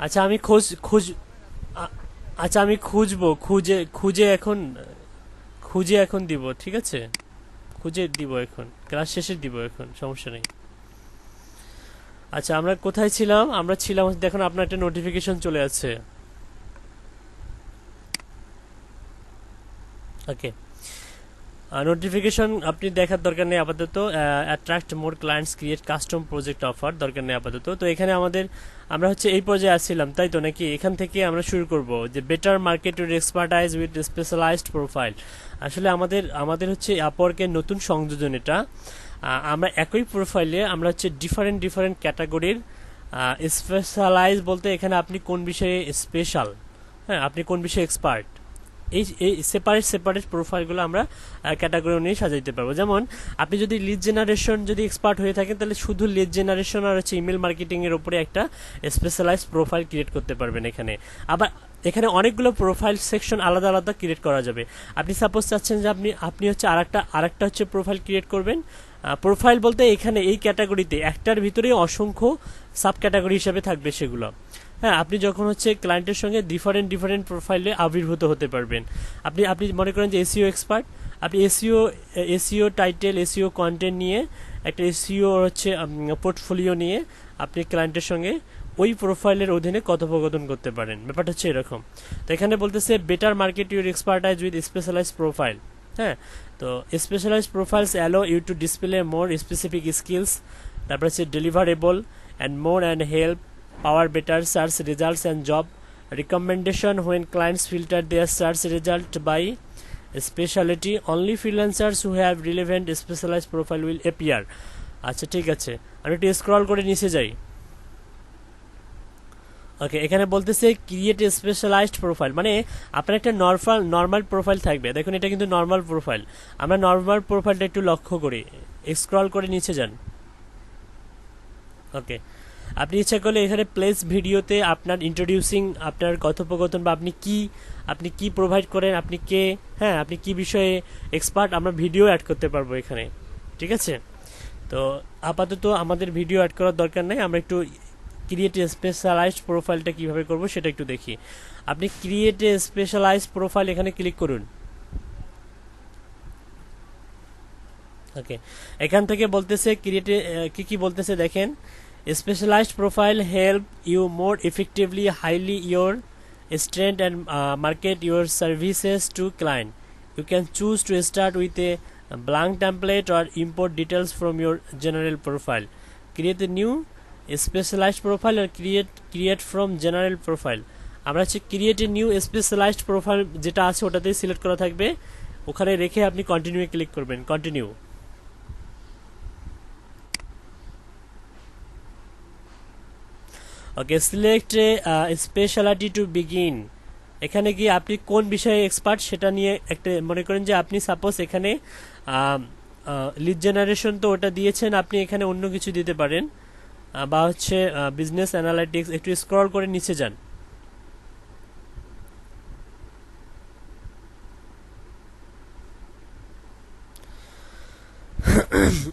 আচ্ছা আমি আ- আচ্ছা আমি খুঁজবো, খুঁজে এখন দিব, ঠিক আছে? খুঁজে দিব, এখন ক্লাস শেষে দিব, এখন সমস্যা নেই। আচ্ছা আমরা কোথায় ছিলাম? আমরা ছিলাম, দেখুন আপনার একটা নোটিফিকেশন চলে আছে। ওকে, নোটিফিকেশন আপনি দেখার দরকার নেই আপাতত। Attract more clients, create custom project offer, দরকার নেই আপাতত। তো এখানে আমরা হচ্ছে এই পর্যায়ে আসছিলাম, তাই তো নাকি? এখান থেকে আমরা শুরু করব যে better market with expertise with specialised profile. আসলে আমাদের আমাদের হচ্ছে আপওয়ার্কের নতুন সংযোজন এটা। আমরা একই প্রোফাইলে আমরা হচ্ছে ডিফারেন্ট ডিফারেন্ট ক্যাটাগরির স্পেশালাইজ বলতে এখানে আপনি কোন বিষয়ে স্পেশাল, হ্যাঁ আপনি কোন বিষয়ে এক্সপার্ট, এই এই সেপারেট সেপারেট প্রোফাইলগুলো আমরা ক্যাটাগরি নিয়ে সাজাইতে পারবো। যেমন আপনি যদি লিড জেনারেশন যদি এক্সপার্ট হয়ে থাকেন, তাহলে শুধু লিড জেনারেশন আর হচ্ছে ইমেল মার্কেটিং এর উপরে একটা স্পেশালাইজড প্রোফাইল ক্রিয়েট করতে পারবেন এখানে। আবার এখানে অনেকগুলো প্রোফাইল সেকশন আলাদা আলাদা ক্রিয়েট করা যাবে। আপনি সাপোজ চাচ্ছেন যে আপনি হচ্ছে আরেকটা হচ্ছে প্রোফাইল ক্রিয়েট করবেন। প্রোফাইল বলতে এখানে এই ক্যাটাগরিতে একটার ভিতরেই অসংখ্য সাব ক্যাটাগরি হিসেবে থাকবে সেগুলো। হ্যাঁ, আপনি যখন হচ্ছে ক্লায়েন্টের সঙ্গে ডিফারেন্ট ডিফারেন্ট প্রোফাইলে আবির্ভূত হতে পারবেন। আপনি আপনি মনে করেন যে এসইও এক্সপার্ট, আপনি এসইও টাইটেল, এসইও কন্টেন্ট নিয়ে একটা এসইও হচ্ছে পোর্টফোলিও নিয়ে আপনি ক্লায়েন্টের সঙ্গে ওই প্রোফাইলের অধীনে কথোপকথন করতে পারেন। ব্যাপারটা হচ্ছে এরকম। তো এখানে বলতেছে better market your expertise with specialise profile. হ্যাঁ, তো specialise profiles allow you to display more specific skills, তারপর হচ্ছে deliverable and more and help power better search results and job recommendation when clients filter their search result by specialty. Only freelancers who have relevant specialized profile will appear. আচ্ছা ঠিক আছে, আমি একটু scroll করে নিচে যাই। ওকে, এখানে বলতেছে ক্রিয়েট স্পেশালাইজড প্রোফাইল, মানে আপনার একটা নর্মাল প্রোফাইল থাকবে। দেখুন এটা কিন্তু নর্মাল প্রোফাইল। আমরা নর্মাল প্রোফাইলটা একটু লক্ষ্য করি, স্ক্রল করে নিচে যান। ওকে, আপনি ইচ্ছা করলে এখানে প্লেস ভিডিওতে আপনার ইন্ট্রোডিউসিং আপনার কথোপকথন বা আপনি কি প্রোভাইড করেন, আপনি কে, হ্যাঁ আপনি কি বিষয়ে এক্সপার্ট, আমরা ভিডিও অ্যাড করতে পারবো এখানে। ঠিক আছে, তো আপাতত আমাদের ভিডিও অ্যাড করার দরকার নেই। আমরা একটু ক্রিয়েট স্পেশালাইজড প্রোফাইলটা কিভাবে করব সেটা একটু দেখি। আপনি ক্রিয়েট স্পেশালাইজড প্রোফাইল এখানে ক্লিক করুন। ওকে, এখান থেকে বলতেছে ক্রিয়েটে কি কি বলতেছে দেখেন। Specialised profile help you more effectively highly your strength and market your services to client. You can choose to start with a blank template or import details from your general profile. Create a new specialized profile or create from general profile. আমরা হচ্ছে create a new specialised profile যেটা আছে ওটাতেই select করা থাকবে, ওখানে রেখে আপনি কন্টিনিউ ক্লিক করবেন। Continue. Okay, select speciality to begin. এখানে গিয়ে আপনি কোন বিষয়ে এক্সপার্ট সেটা নিয়ে একটা মনে করেন যে আপনি সাপোজ এখানে লিড জেনারেশন তো ওটা দিয়েছেন, আপনি এখানে অন্য কিছু দিতে পারেন, বা হচ্ছে বিজনেস অ্যানালাইটিক্স। একটু স্ক্রল করে নিচে যান।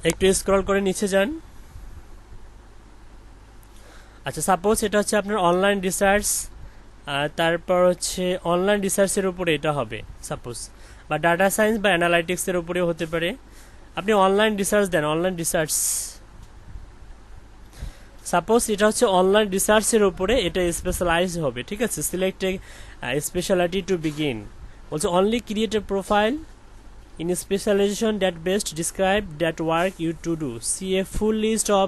একটু স্ক্রল করে নিচে যান। আচ্ছা সাপোজ এটা হচ্ছে আপনার অনলাইন রিসার্চ, তারপর হচ্ছে অনলাইন রিসার্চের উপরে এটা হবে সাপোজ, বা ডাটা সায়েন্স বা অ্যানালাইটিক্সের উপরেও হতে পারে। আপনি অনলাইন রিসার্চ দেন, অনলাইন রিসার্চ। সাপোজ এটা হচ্ছে অনলাইন রিসার্চের উপরে এটা স্পেশালাইজ হবে। ঠিক আছে, select a speciality to begin. বলছে only create a profile in specialisation that best describe that work you to do, see a full list of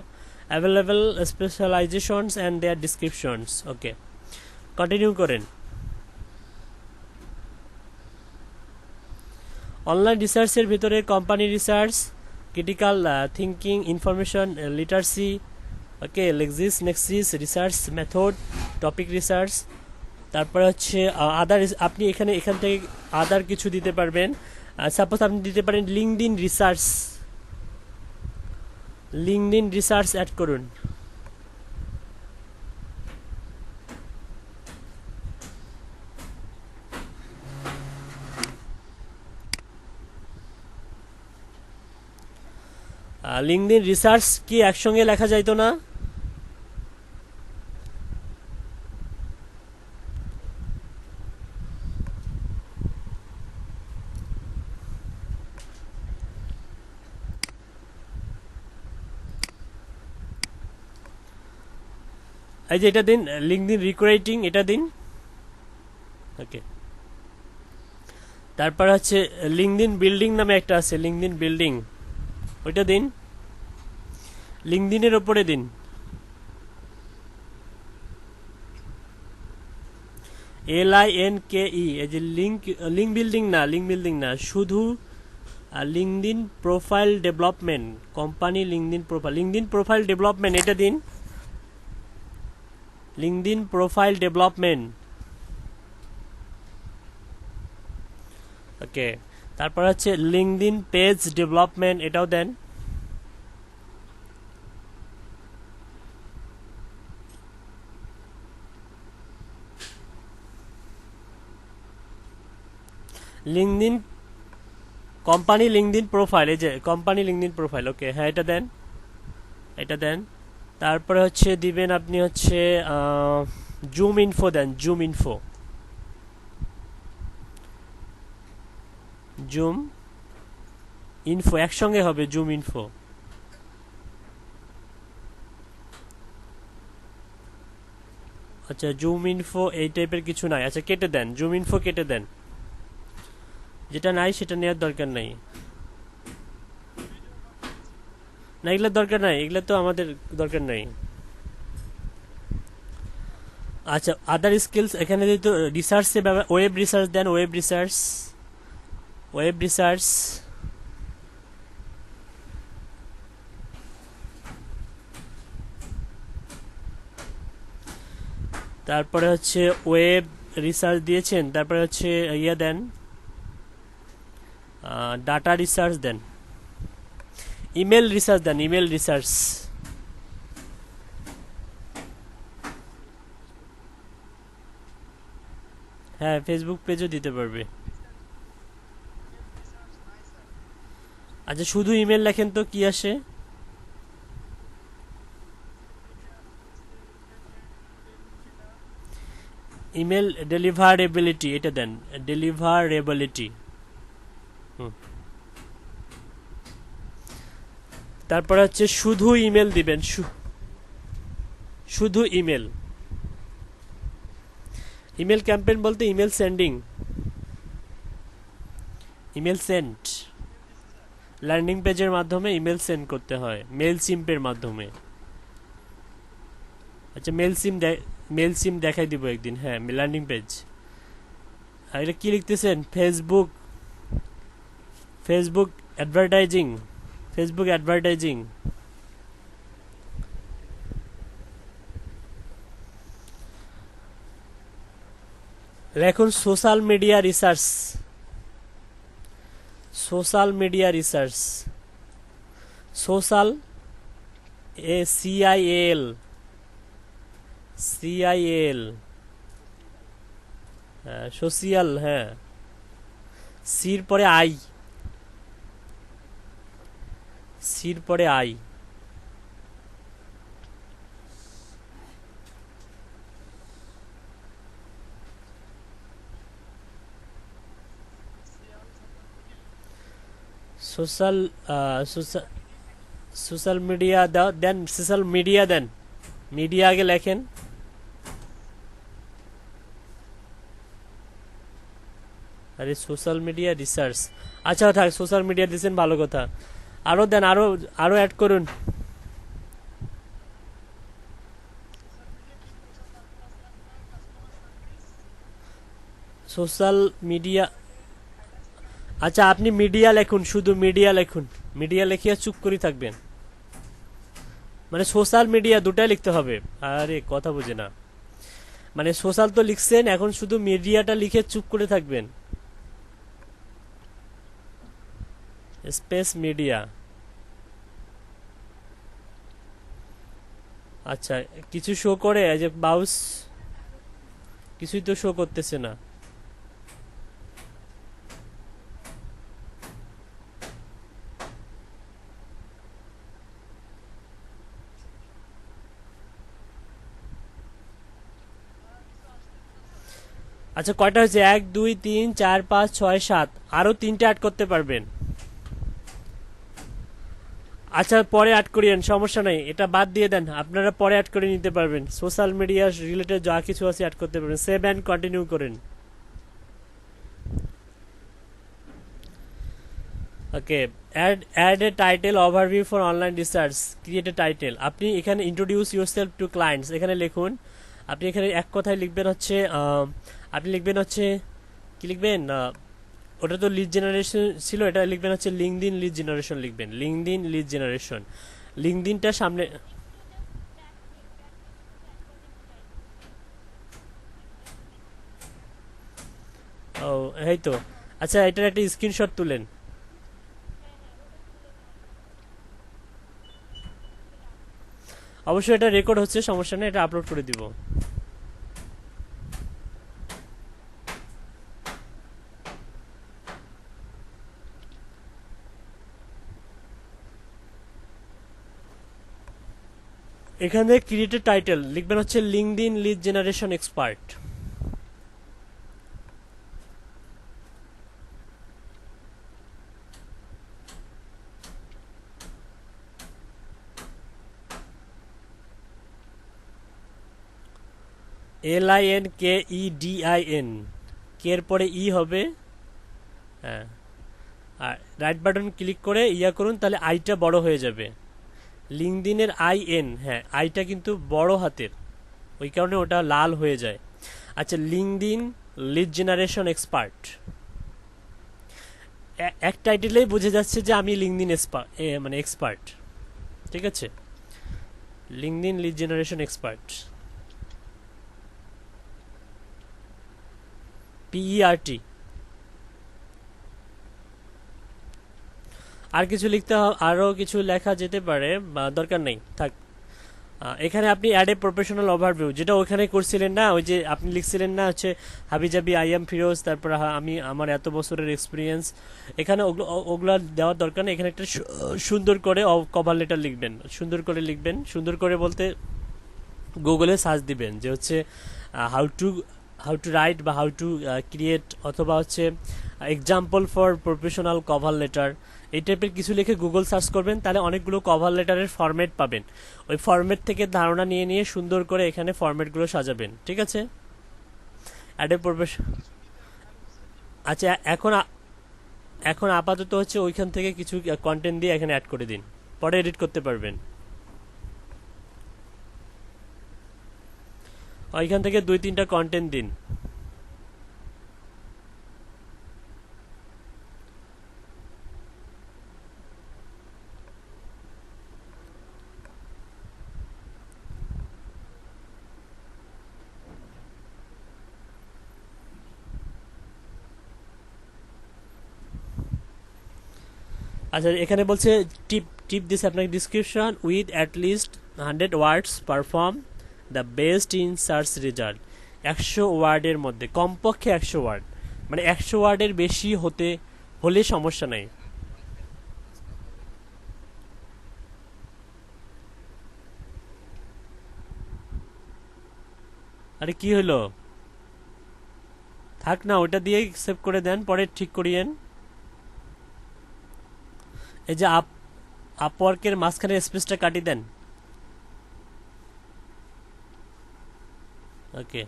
available specialisations and their descriptions. Okay, continue করেন। Online রিসার্চের ভিতরে company research, critical thinking, information literacy, okay, Lexis Nexis research method, topic research, তারপরে হচ্ছে আদার। আপনি এখান থেকে আদার কিছু দিতে পারবেন। সাপোজ আপনি দিতে পারেন LinkedIn research, LinkedIn research add করুন। লিঙ্কডইন রিসার্চ কি একসঙ্গে লেখা যাইতো না? এই যে এটা দিন, লিঙ্কডইন রিক্রুটিং এটা দিন। ওকে, তারপর হচ্ছে লিঙ্কডইন বিল্ডিং নামে একটা আছে, লিঙ্কডইন বিল্ডিং, ওইটা দিন। লিঙ্কডইনের ওপরে দিন LINKE, এই যে লিঙ্ক বিল্ডিং না, লিঙ্ক বিল্ডিং না, শুধু LinkedIn profile development, company LinkedIn profile development এটা দিন। LinkedIn profile development. ওকে, তারপর হচ্ছে লিঙ্কডইন পেজ ডেভেলপমেন্ট এটাও দেন। লিঙ্কডইন কোম্পানি লিঙ্কডইন প্রোফাইল, এই যে কোম্পানি লিঙ্কডইন প্রোফাইল। ওকে, হ্যাঁ এটা দেন, এটা দেন। তারপরে হচ্ছে দিবেন আপনি হচ্ছে জুম ইনফো দেন, জুম ইনফো, জুম ইনফো একসঙ্গে হবে, জুম ইনফো। আচ্ছা, জুম ইনফো এই টাইপের কিছু নাই, আচ্ছা কেটে দেন, জুম ইনফো কেটে দেন, যেটা নাই সেটা নেওয়ার দরকার নাই। না এগুলোর দরকার নাই, এগুলো তো আমাদের দরকার নাই। আচ্ছা, আদার স্কিলস এখানে যেহেতু রিসার্চে ওয়েব রিসার্চ দেন, ওয়েব রিসার্চ, ওয়েব রিসার্চ। তারপরে হচ্ছে ওয়েব রিসার্চ দিয়েছেন, তারপরে হচ্ছে ইয়ে দেন, ডাটা রিসার্চ দেন, ইমেল রিসার্চ দেন, ইমেল রিসার্চ। হ্যাঁ, ফেসবুক পেজও দিতে পারবে। আচ্ছা, শুধু ইমেল লেখেন তো কি আসে? ইমেল ডেলিভারেবিলিটি এটা দেন, ডেলিভারেবিলিটি। তারপর হচ্ছে শুধু ইমেল দিবেন, শুধু ইমেল। ইমেল ক্যাম্পেইন বলতে email sending, email send, landing পেজের মাধ্যমে ইমেল সেন্ড করতে হয়, মেল সিম্পের মাধ্যমে। আচ্ছা, মেল সিম দেখাই দিব একদিন। হ্যাঁ, ল্যান্ডিং পেজ। আর এটা কি লিখতেছেন? Facebook, Facebook advertising, Facebook advertising. লেখুন social media research, social media research, social CIAL, CIAL, social, হ্যাঁ, সির পরে আই, সির পরে আই। সোশ্যাল সোশ্যাল মিডিয়া দেন, সোশ্যাল মিডিয়া দেন, মিডিয়া আগে লেখেন। আরে সোশ্যাল মিডিয়া রিসার্চ, আচ্ছা থাক, সোশ্যাল মিডিয়া দিচ্ছেন ভালো কথা, আরো দেন, আরো আরো অ্যাড করুন। সোশ্যাল মিডিয়া, আচ্ছা আপনি মিডিয়া লেখুন, শুধু মিডিয়া লেখুন, মিডিয়া লেখিয়া চুপ করে থাকবেন, মানে সোশ্যাল মিডিয়া দুটাই লিখতে হবে। আরে কথা বুঝে না, মানে সোশ্যাল তো লিখছেন, এখন শুধু মিডিয়াটা লিখে চুপ করে থাকবেন। Space media. আচ্ছা, কিছু শো করে, এই যে বাউস, কিছুই তো শো করতেছে না। আচ্ছা, কয়টা হয়েছে? 1 2 3 4 5 6 7, আরো 3টে অ্যাড করতে পারবেন। আচ্ছা পরে অ্যাড করিয়েন, সমস্যা নাই, এটা বাদ দিয়ে দেন, আপনারা পরে অ্যাড করে নিতে পারবেন। সোশ্যাল মিডিয়া রিলেটেড যা কিছু আছে অ্যাড করতে পারবেন। সেভ অ্যান্ড কন্টিনিউ করেন। Okay, add a title overview for online research, create a title. আপনি এখানে ইন্ট্রোডিউস ইউরসেলফ টু ক্লায়েন্টস এখানে লিখুন। আপনি এখানে এক কথায় লিখবেন হচ্ছে আপনি লিখবেন হচ্ছে কি লিখবেন, ওটা তো লিড জেনারেশন ছিল, এটা লিখবেন হচ্ছে লিঙ্কডইন লিড জেনারেশন লিখবেন, লিঙ্কডইন লিড জেনারেশন। লিঙ্কডইনটা সামনে। ও, এই তো। আচ্ছা, এটার একটা স্ক্রিনশট তুলেন। অবশ্যই এটা রেকর্ড হচ্ছে, সমস্যা নেই, এটা আপলোড করে দিব। এখানে ক্রিয়েটেড টাইটেল লিখবেন হচ্ছে LinkedIn lead generation expert. LINKEDIN, কে এর পরে ই হবে। হ্যাঁ, আর রাইট বাটন ক্লিক করে ইয়া করুন, তাহলে আইটা বড় হয়ে যাবে। লিঙ্কডিনের IN, হ্যাঁ আইটা কিন্তু বড় হাতের, ওই কারণে ওটা লাল হয়ে যায়। আচ্ছা, লিঙ্কডিন লিড জেনারেশন এক্সপার্ট, এক টাইটেলেই বুঝে যাচ্ছে যে আমি লিঙ্কডিন মানে এক্সপার্ট। ঠিক আছে, LinkedIn lead generation expert, PERT। আর কিছু লিখতে আরও কিছু লেখা যেতে পারে, দরকার নেই, থাক। এখানে আপনি অ্যাড এ প্রফেশনাল ওভারভিউ, যেটা ওখানে করছিলেন না, ওই যে আপনি লিখছিলেন না হচ্ছে হাবিজাবি আই এম ফিরোজ, তারপর আমি আমার এত বছরের এক্সপিরিয়েন্স, এখানে ওগুলা দেওয়ার দরকার নেই। এখানে একটা সুন্দর করে কভার লেটার লিখবেন, সুন্দর করে লিখবেন। সুন্দর করে বলতে গুগলে সার্চ দিবেন যে হচ্ছে হাউ টু রাইট বা হাউ টু ক্রিয়েট, অথবা হচ্ছে example for professional cover letter, এই টাইপের কিছু লিখে গুগল সার্চ করবেন, তাহলে অনেকগুলো কভার লেটারের ফরম্যাট পাবেন। ওই ফরম্যাট থেকে ধারণা নিয়ে নিয়ে সুন্দর করে এখানে ফরম্যাটগুলো সাজাবেন। ঠিক আছে, অ্যাডে প্রফেশন। আচ্ছা, এখন আপাতত হচ্ছে ওইখান থেকে কিছু কন্টেন্ট দিয়ে এখানে অ্যাড করে দিন, পরে এডিট করতে পারবেন। ওইখান থেকে 2-3টা কন্টেন্ট দিন। আচ্ছা, এখানে বলছে টিপ টিপ দিস আপনার description with at least 100 words perform the best in search result. 100 ওয়ার্ডের মধ্যে, কমপক্ষে 100 ওয়ার্ড, মানে 100 ওয়ার্ডের বেশি হলে সমস্যা নাই। আরে কি হলো, থাক না, ওটা দিয়ে সেভ করে দেন, পরে ঠিক করিয়েন। এই যে আপওয়ার্কের মাঝখানে স্পেসটা কাটি দেন। Okay,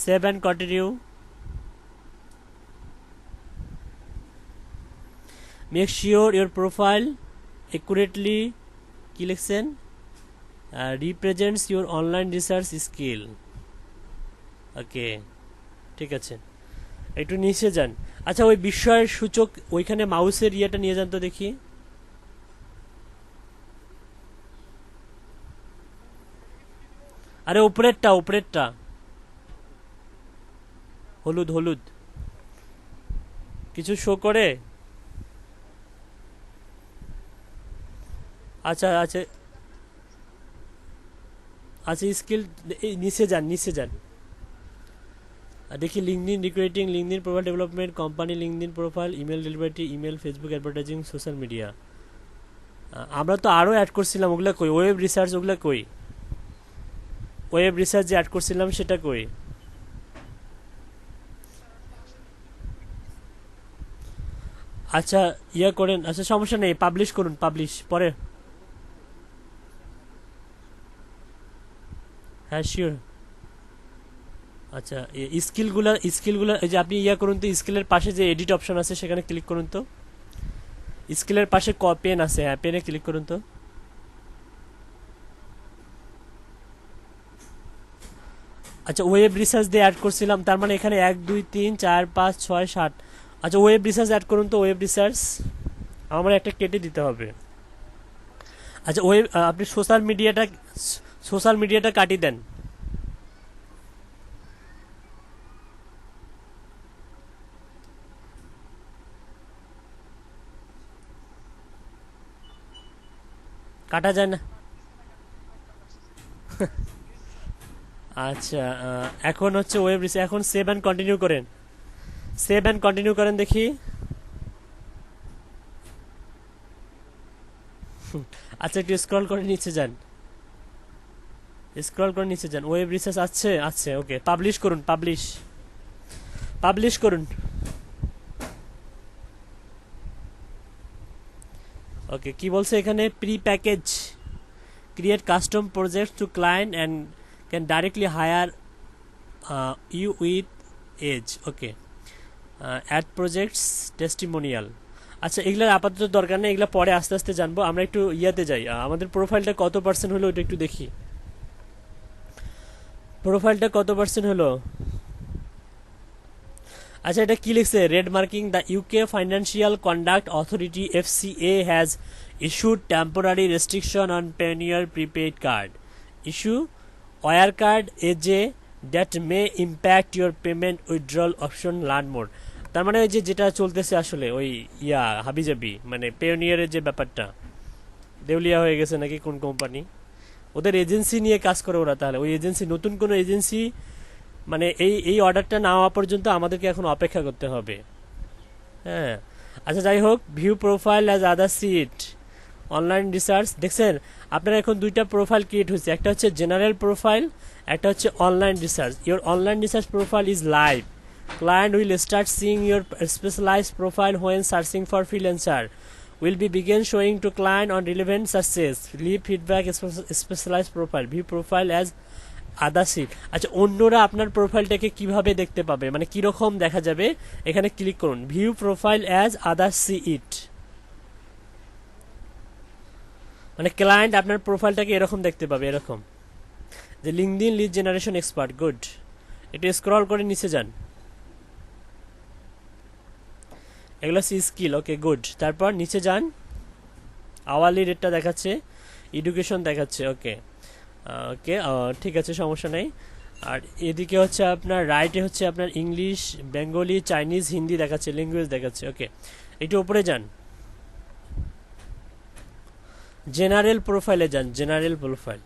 save and continue. Make sure your profile accurately, কি লিখছেন, represents your online research skill. Okay, ঠিক আছে, একটু নিচে যান। আচ্ছা, ওই বিস্ময়ের সূচক ওইখানে মাউসের ইয়েটা নিয়ে যান তো দেখি। আরে উপরেরটা, উপরেরটা, হলুদ হলুদ কিছু শো করে। আচ্ছা আচ্ছা আচ্ছা, স্কিল নিচে যান, নিচে যান। দেখি LinkedIn recruiting, LinkedIn profile development, company LinkedIn profile, email delivery, email, Facebook advertising, social media. আমরা তো আরও অ্যাড করছিলাম, ওগুলা কই? ওয়েব রিসার্চ, ওগুলা কই? ওয়েব রিসার্চ যে অ্যাড করছিলাম সেটা কই? আচ্ছা ইয়া করেন, আচ্ছা সমস্যা নেই, পাবলিশ করুন, পাবলিশ পরে। হ্যাঁ শিওর। আচ্ছা স্কিলগুলো এই যে আপনি ইয়া করুন তো, স্কিলের পাশে যে এডিট অপশন আছে সেখানে ক্লিক করুন তো। স্কিলের পাশে পেন আছে, হ্যাঁ পেনে ক্লিক করুন তো। আচ্ছা ওয়েব রিসার্চ দিয়ে অ্যাড করছিলাম, তার মানে এখানে 1 2 3 4 5 6 7। আচ্ছা ওয়েব রিসার্চ অ্যাড করুন তো, ওয়েব রিসার্চ আমার একটা কেটে দিতে হবে। আচ্ছা ওয়েব আপনি সোশ্যাল মিডিয়াটা কাটিয়ে দেন। কাটা যায় না? আচ্ছা এখন হচ্ছে ওয়েব রিসার্চ, এখন সেভ অ্যান্ড কন্টিনিউ করেন, সেভ অ্যান্ড কন্টিনিউ করেন দেখি। আচ্ছা একটু স্ক্রল করে নিচে যান, স্ক্রল করে নিচে যান, ওয়েব রিসার্চ আছে, আছে ওকে, পাবলিশ করুন, পাবলিশ, পাবলিশ করুন। ওকে কি বলছে এখানে, pre package create custom project to client and can directly hire you with ease. Okay add projects testimonial. আচ্ছা এগুলোর আপাতত দরকার নেই, এগুলো পরে আস্তে আস্তে জানবো। আমরা একটু ইয়াতে যাই, আমাদের প্রোফাইলটা কত পার্সেন্ট হলো ওটা একটু দেখি। প্রোফাইলটা কত পার্সেন্ট হলো? আচ্ছা এটা কি লিখছে, red marking, the UK financial conduct authority FCA has issued temporary restriction on Payoneer prepaid card issue Wirecard as a that may impact your payment withdrawal option learn more. তার মানে ওই যে যেটা চলতেছে আসলে ওই ইয়া হাবিজাবি, মানে পেনিয়ারের যে ব্যাপারটা, দেউলিয়া হয়ে গেছে নাকি কোন কোম্পানি, ওদের এজেন্সি নিয়ে কাজ করে ওরা, তাহলে ওই এজেন্সি নতুন কোনো এজেন্সি, মানে এই অর্ডারটা না হওয়া পর্যন্ত আমাদেরকে এখন অপেক্ষা করতে হবে। হ্যাঁ আচ্ছা যাই হোক, ভিউ প্রোফাইল অ্যাজ আদার সিট অনলাইন রিসার্চ, দেখছেন আপনার এখন দুইটা প্রোফাইল ক্রিয়েট হয়েছে, একটা হচ্ছে জেনারেল প্রোফাইল, একটা হচ্ছে online research. Your online research profile is live, client will start seeing your specialized profile when searching for freelancer, will be begin showing to client on relevant searches, leave feedback, specialized profile, view profile as আদা seat. আচ্ছা অন্যরা আপনার প্রোফাইলটাকে কিভাবে দেখতে পাবে, মানে কিরকম দেখা যাবে, এখানে ক্লিক করুন, ভিউ প্রোফাইল অ্যাজ আদার সি ইট, মানে ক্লায়েন্ট আপনার প্রোফাইলটাকে এরকম দেখতে পাবে, এরকম যে LinkedIn lead generation expert, good. এটা স্ক্রল করে নিচে যান, এগুলো সি স্কিল, ওকে গুড। তারপর নিচে যান, আওয়ারলি রেটটা দেখাচ্ছে, এডুকেশন দেখাচ্ছে, ওকে ওকে ঠিক আছে সমস্যা নেই। আর এদিকে হচ্ছে আপনার রাইটে হচ্ছে আপনার ইংলিশ, বেঙ্গলি, চাইনিজ, হিন্দি দেখাচ্ছে, ল্যাঙ্গুয়েজ দেখাচ্ছে, ওকে। একটু উপরে যান, জেনারেল প্রোফাইলে যান, জেনারেল প্রোফাইল,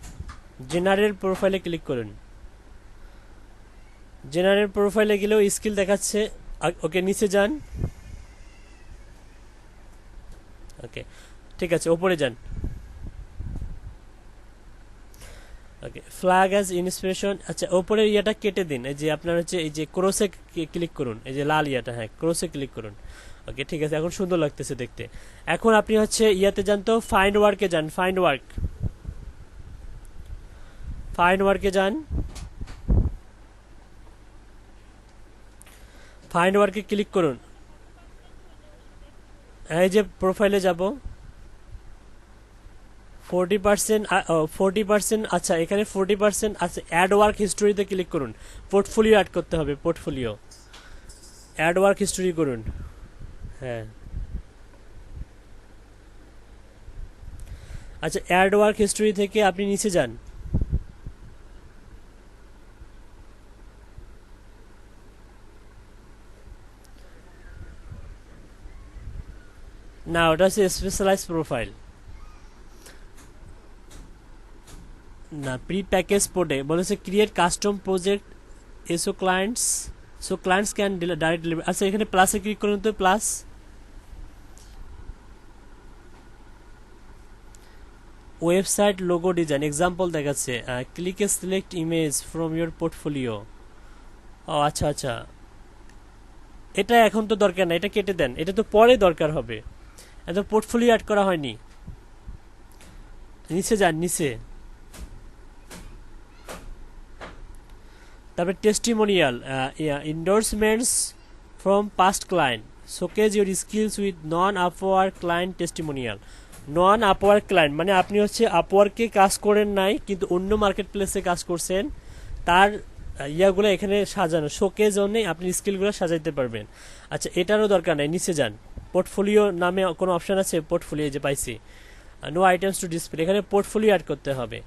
জেনারেল প্রোফাইলে ক্লিক করুন। জেনারেল প্রোফাইলে গেলেও স্কিল দেখাচ্ছে, ওকে নিচে যান, ওকে ঠিক আছে উপরে যান, ওকে ফ্ল্যাগ অ্যাজ ইন্সপিরেশন। আচ্ছা ওপরের ইয়াটা কেটে দিন, এই যে আপনার হচ্ছে এই যে ক্রসে ক্লিক করুন, এই যে লাল ইয়াটা, হ্যাঁ ক্রসে ক্লিক করুন, ওকে ঠিক আছে এখন সুন্দর লাগতেছে দেখতে। এখন আপনি হচ্ছে ইয়াতে যান তো, ফাইন্ড ওয়ার্কে যান, ফাইন্ড ওয়ার্ক, ফাইন্ড ওয়ার্কে যান, ফাইন্ড ওয়ার্কে ক্লিক করুন, এই যে প্রোফাইলে যাব, 40%, 40%, আচ্ছা এখানে 40%, আচ্ছা অ্যাড ওয়ার্ক হিস্টোরিতে ক্লিক করুন, পোর্টফোলিও অ্যাড করতে হবে, পোর্টফোলিও অ্যাড ওয়ার্ক হিস্টোরি করুন, হ্যাঁ আচ্ছা অ্যাড ওয়ার্ক হিস্টোরি থেকে আপনি নিচে যান, না ওটা হচ্ছে স্পেশালাইজ প্রোফাইল, না প্রি প্যাকেজ পোর্টে বলেছে ক্রিয়েট কাস্টম প্রজেক্ট এসো clients, so clients can direct delivery. আচ্ছা এখানে প্লাসে ক্লিক করুন তো, plus website logo design example দেখাচ্ছে, click a select image from your portfolio. ও আচ্ছা আচ্ছা এটা এখন তো দরকার না, এটা কেটে দেন, এটা তো পরে দরকার হবে, এত পোর্টফোলিও অ্যাড করা হয়নি। নিচে যান, নিচে। তারপরে testimonial, endorsements from past client, showcase your skills with non Upwork client testimonial. Non Upwork client মানে আপনি হচ্ছে আপওয়ার্কে কাজ করেন নাই কিন্তু অন্য মার্কেট প্লেসে কাজ করছেন, তার ইয়াগুলো এখানে সাজানো, শোকেজ অনেই আপনি স্কিলগুলো সাজাইতে পারবেন। আচ্ছা, এটারও দরকার নাই, নিচে যান। পোর্টফোলিও নামে কোনো অপশন আছে? পোর্টফোলিও যে পাইছি, নো আইটেমস টু ডিসপ্লে, এখানে পোর্টফোলিও অ্যাড করতে হবে।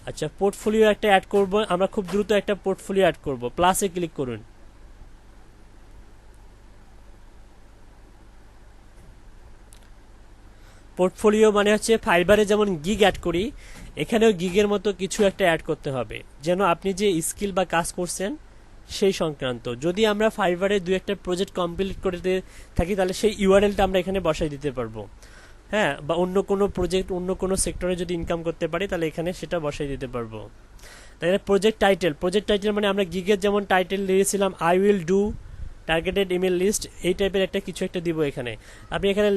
আচ্ছা, পোর্টফোলিও একটা অ্যাড করব আমরা, খুব দ্রুত একটা পোর্টফোলিও অ্যাড করব, প্লাসে ক্লিক করুন। পোর্টফোলিও মানে হচ্ছে ফাইবারে যেমন গিগ অ্যাড করি, এখানেও গিগের মতো কিছু একটা অ্যাড করতে হবে, যেন আপনি যে স্কিল বা কাজ করছেন সেই সংক্রান্ত। যদি আমরা ফাইবারে দুই একটা প্রজেক্ট কমপ্লিট করতে থাকি তাহলে সেই ইউআরএলটা আমরা এখানে বসাই দিতে পারবো। হ্যাঁ, বা অন্য কোনো প্রজেক্ট অন্য কোনো সেক্টরে যদি ইনকাম করতে পারি তাহলে এখানে সেটা বসাই দিতে পারবো। তাহলে প্রজেক্ট টাইটেল, মানে আমরা গিগের যেমন টাইটেল দিয়েছিলাম I will do targeted email list, এই টাইপের একটা কিছু একটা দিব এখানে। আপনি এখানে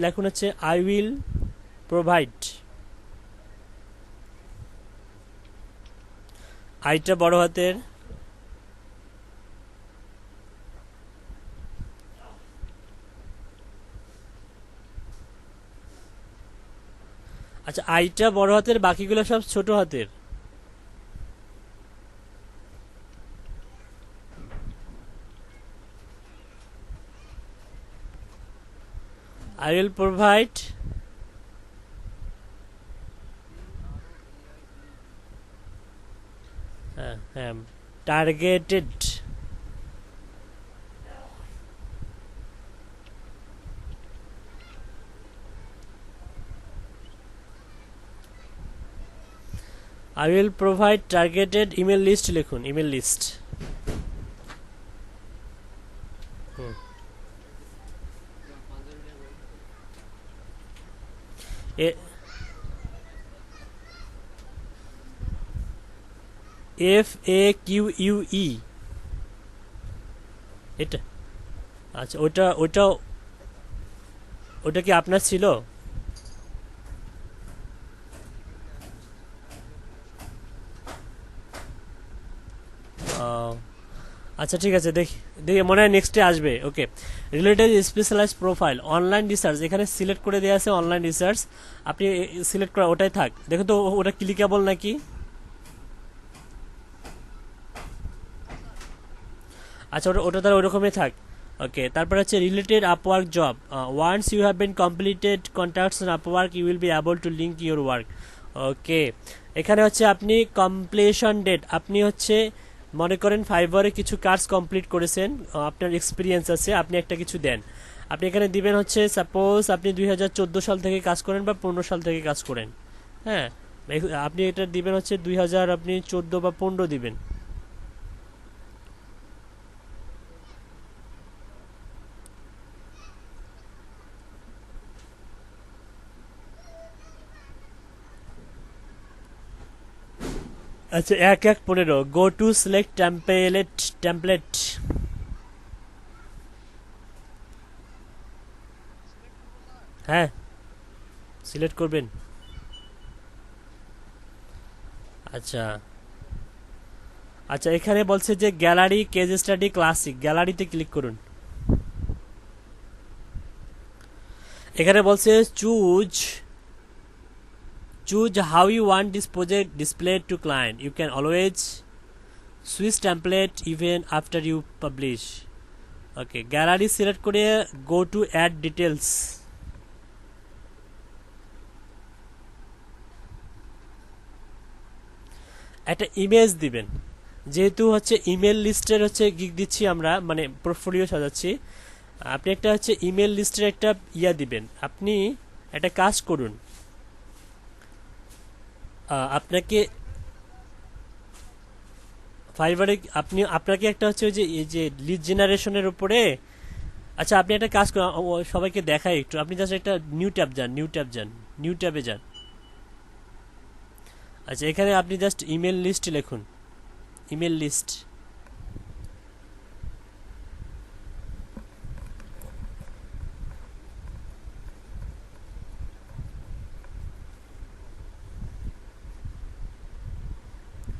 লেখুন হচ্ছে আই উইল প্রোভাইড, আইটা বড় হাতের, আচ্ছা আইটা বড় হাতের, বাকিগুলো সব ছোট হাতের। আই উইল প্রোভাইড, হ্যাঁ, targeted, I will provide targeted email list লিখুন, ইমেল লিস্ট। FAQUE, এটা আচ্ছা, ওটা কি আপনার ছিল? আচ্ছা ঠিক আছে, দেখি দেখি মনে হয় নেক্সটে আসবে। Okay, related specialized profile, online research, এখানে সিলেক্ট করে দেওয়া আছে অনলাইন রিসার্চ, আপনি সিলেক্ট করা ওটাই থাক। দেখুন তো ওটা ক্লিকেবল নাকি। আচ্ছা, ওটা তাহলে ওরকমই থাক। ওকে, তারপর হচ্ছে related Upwork job, once you have been completed contacts on Upwork you will be able to link your work. Okay, এখানে হচ্ছে আপনি কমপ্লিশন ডেট, আপনি হচ্ছে মনে করেন ফাইবারে কিছু কাজ কমপ্লিট করেছেন, আপনার এক্সপিরিয়েন্স আছে, আপনি একটা কিছু দেন, আপনি এখানে দিবেন হচ্ছে সাপোজ আপনি 2014 সাল থেকে কাজ করেন বা 15 সাল থেকে কাজ করেন। হ্যাঁ, আপনি এটা দিবেন হচ্ছে 2000 আপনি 14 বা 15 দিবেন। আচ্ছা, 1-1-15, গো টু সিলেক্ট টেমপ্লেট। হ্যাঁ, সিলেক্ট করবেন। আচ্ছা আচ্ছা, এখানে বলছে যে গ্যালারি কেস স্টাডি ক্লাসিক, গ্যালারিতে ক্লিক করুন। এখানে বলছে choose how you want this project displayed to client, you can always switch template even after you publish. Okay, gallery select করে গো টু অ্যাড ডিটেলস, একটা ইমেজ দিবেন, যেহেতু হচ্ছে email লিস্টের হচ্ছে গিগ দিচ্ছি আমরা, মানে পোর্টফোলিও সাজাচ্ছি, আপনি একটা হচ্ছে ইমেল লিস্টের একটা ইয়া দিবেন। আপনি একটা কাজ করুন, আপনাকে ফাইবারে আপনাকে একটা হচ্ছে ওই যে এই যে লিড জেনারেশনের উপরে, আচ্ছা আপনি একটা কাজ করুন, সবাইকে দেখাই একটু, আপনি জাস্ট একটা নিউ ট্যাবে যান। আচ্ছা, এখানে আপনি জাস্ট ইমেল লিস্ট লিখুন, ইমেল লিস্ট।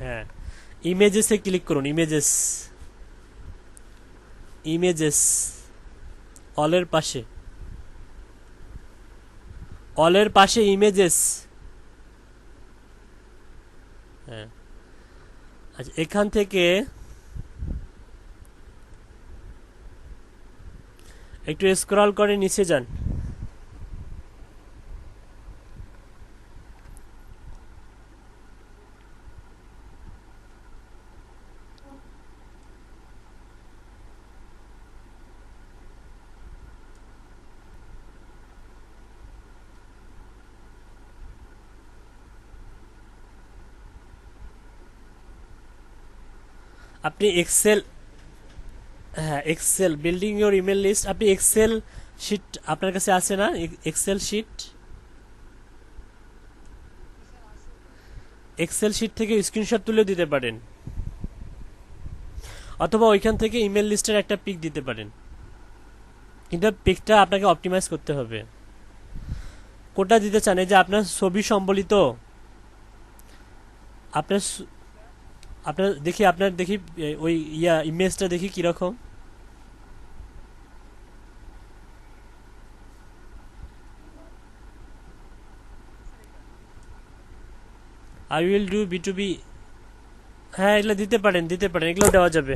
হ্যাঁ, ইমেজেসে ক্লিক করুন, ইমেজেস, ইমেজেস, অলের পাশে, অলের পাশে ইমেজেস। হ্যাঁ, আচ্ছা এখান থেকে একটু স্ক্রল করে নিচে যান। আপনি এক্সেল, হ্যাঁ Excel building your email list, আপনি এক্সেল শিট আপনার কাছে আছে না? এক্সেল শিট, এক্সেল শিট থেকে স্ক্রিনশট তুলে দিতে পারেন, অথবা ওইখান থেকে ইমেল লিস্টের একটা পিক দিতে পারেন, কিন্তু পিকটা আপনাকে অপটিমাইজ করতে হবে। কোনটা দিতে চান? এই যে আপনার ছবি সম্বলিত, আপনার আপনার দেখি, আপনার দেখি ওই ইমেজটা দেখি কিরকম। আই উইল ডু B2B, হ্যাঁ এগুলো দিতে পারেন, দিতে পারেন, এগুলো দেওয়া যাবে।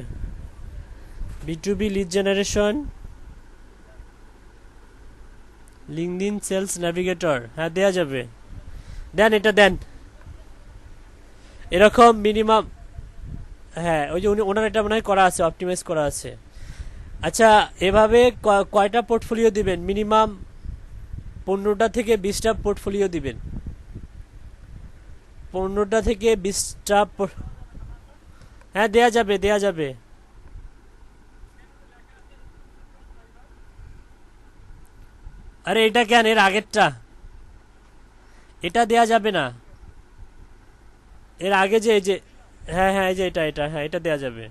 B2B lead generation, LinkedIn sales navigator, হ্যাঁ দেওয়া যাবে, দেন এটা দেন, এরকম মিনিমাম। হ্যাঁ ওই যে ওনার এটা মনে হয় করা আছে, অপটিমাইজ করা আছে। আচ্ছা, এভাবে কয়টা পোর্টফোলিও দিবেন? মিনিমাম 15টা থেকে 20টা পোর্টফোলিও দিবেন, 15টা থেকে 20টা। হ্যাঁ দেয়া যাবে, দেয়া যাবে। আরে এটা কেন, এর আগেরটা, এটা দেয়া যাবে না, এর আগে যে এই যে, হ্যাঁ হ্যাঁ এই যে এটা, এটা হ্যাঁ এটা দেয়া যাবে।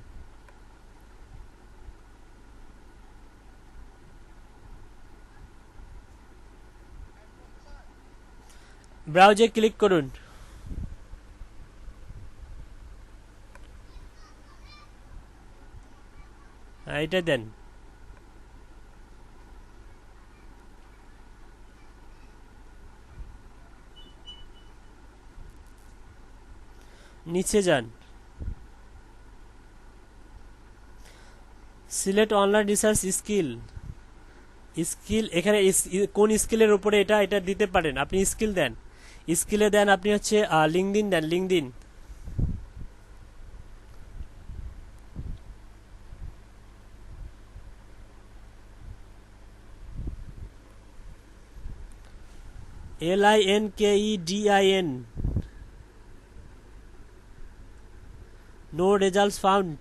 ব্রাউজে ক্লিক করুন, হ্যাঁ এটা দেন। নিচে যান, select online research skill, skill এখানে কোন স্কিলের উপরে এটা এটা দিতে পারেন আপনি, স্কিল দেন, স্কিলে দেন আপনি হচ্ছে লিঙ্কডইন দেন, LinkedIn, LINKEDIN, no results found.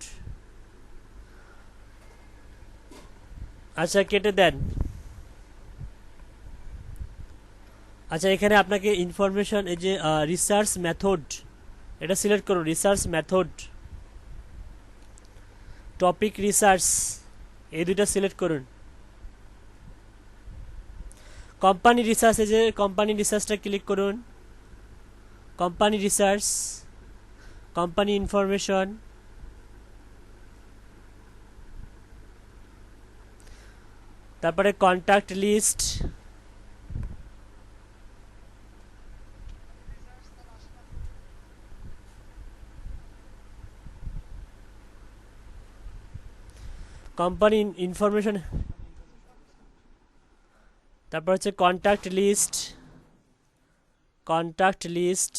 আচ্ছা কেটে দেন। আচ্ছা এখানে আপনাকে ইনফরমেশন, এই যে রিসার্চ মেথড, এটা সিলেক্ট করুন, রিসার্চ মেথড, টপিক রিসার্চ, এই দুইটা সিলেক্ট করুন। কোম্পানি রিসার্চ, এই যে কোম্পানি রিসার্চটা ক্লিক করুন, কোম্পানি রিসার্চ, কোম্পানি ইনফরমেশন, তারপরে কন্ট্যাক্ট লিস্ট, কোম্পানি ইনফরমেশন, তারপর হচ্ছে contact list, contact list,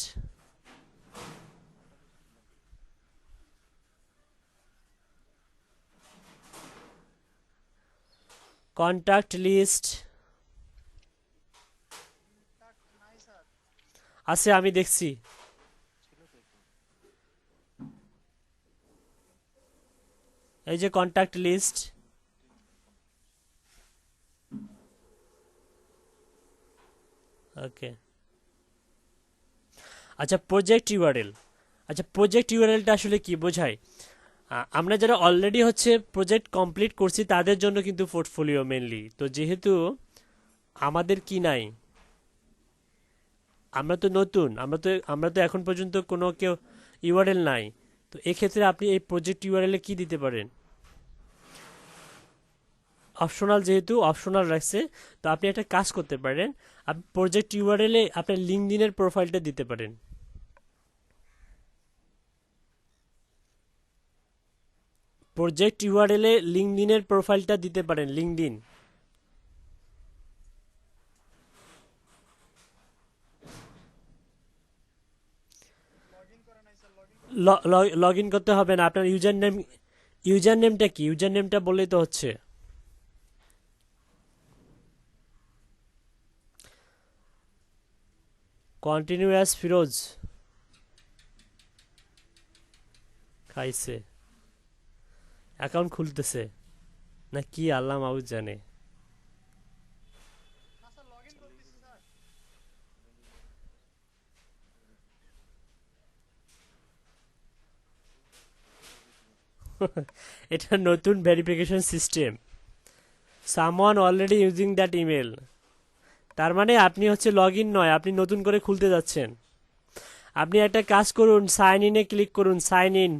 contact list আছে, আমি দেখছি। এই যে কন্ট্যাক্ট লিস্ট, ওকে। আচ্ছা প্রজেক্ট ইউআরএল, আচ্ছা প্রজেক্ট ইউআরএলটা আসলে কি বোঝায়? আমরা যারা অলরেডি হচ্ছে প্রজেক্ট কমপ্লিট করছি তাদের জন্য কিন্তু পোর্টফোলিও মেনলি, তো যেহেতু আমাদের কি নাই, আমরা তো নতুন, আমরা তো এখন পর্যন্ত কোনো কেউ ইউআরএল নাই। তো এক্ষেত্রে আপনি এই প্রজেক্ট ইউআরএলে কি দিতে পারেন, অপশনাল, যেহেতু অপশনাল রাখছে, তো আপনি একটা কাজ করতে পারেন, আপনি প্রজেক্ট ইউআরএলে আপনার লিঙ্কডইনের প্রোফাইলটা দিতে পারেন। প্রজেক্ট ইউআরএলে লিঙ্কডইনের প্রোফাইলটা দিতে পারেন, লিঙ্কডইন। লগ ইন করতে হবে না, আপনার ইউজার নেমটা কি, ইউজার নেমটা বললেই তো হচ্ছে। কন্টিনিউ অ্যাজ ফিরোজ খাইছে, অ্যাকাউন্ট খুলতেছে না কি আল্লাহ মাউজ জানে। এটা নতুন verification system, someone already using that email. তার মানে আপনি হচ্ছে লগ ইন নয়, আপনি নতুন করে খুলতে যাচ্ছেন। আপনি একটা কাজ করুন, সাইন ইনে ক্লিক করুন, সাইন ইন,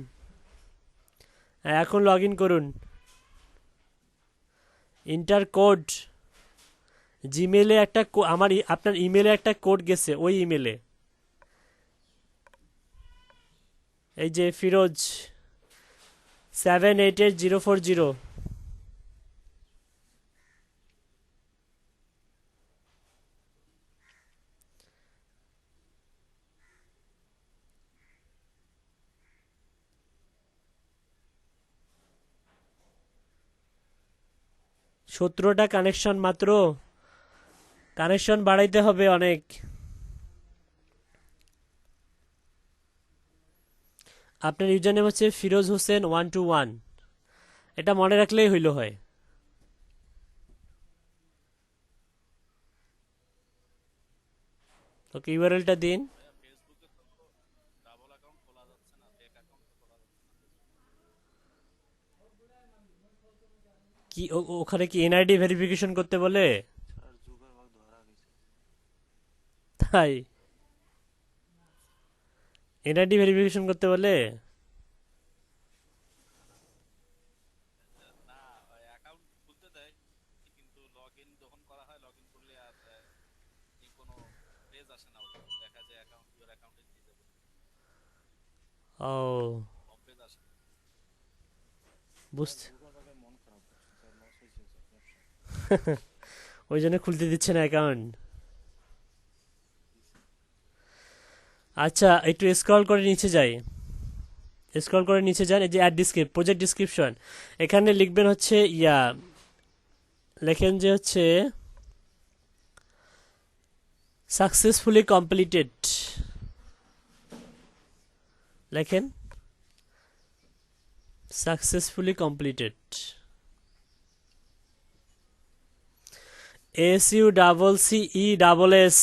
এখন লগ ইন করুন। ইন্টার কোড, জিমেলে একটা আপনার ইমেলে একটা কোড গেছে, ওই ইমেলে, এই যে ফিরোজ 788040। সতেরোটা কানেকশন মাত্র, কানেকশন বাড়াইতে হবে অনেক। আপনার ইউজার নেম হচ্ছে ফিরোজ হোসেন 121, এটা মনে রাখলেই হইল হয়। ওকে, ইউআরএলটা দিন। কি ওখানে কি এনআইডি ভেরিফিকেশন করতে বলে? তাই এনআইডি ভেরিফিকেশন করতে বলে? ও, বুঝতে, ওই জন্য খুলতে দিচ্ছে না অ্যাকাউন্ট। আচ্ছা, একটু স্ক্রল করে নিচে যাই, স্ক্রল করে নিচে যান, এই যে অ্যাড প্রজেক্ট ডিসক্রিপশন, এখানে লিখবেন হচ্ছে লেখেন যে হচ্ছে সাকসেসফুলি কমপ্লিটেড, লেখেন successfully completed, SUCCESS।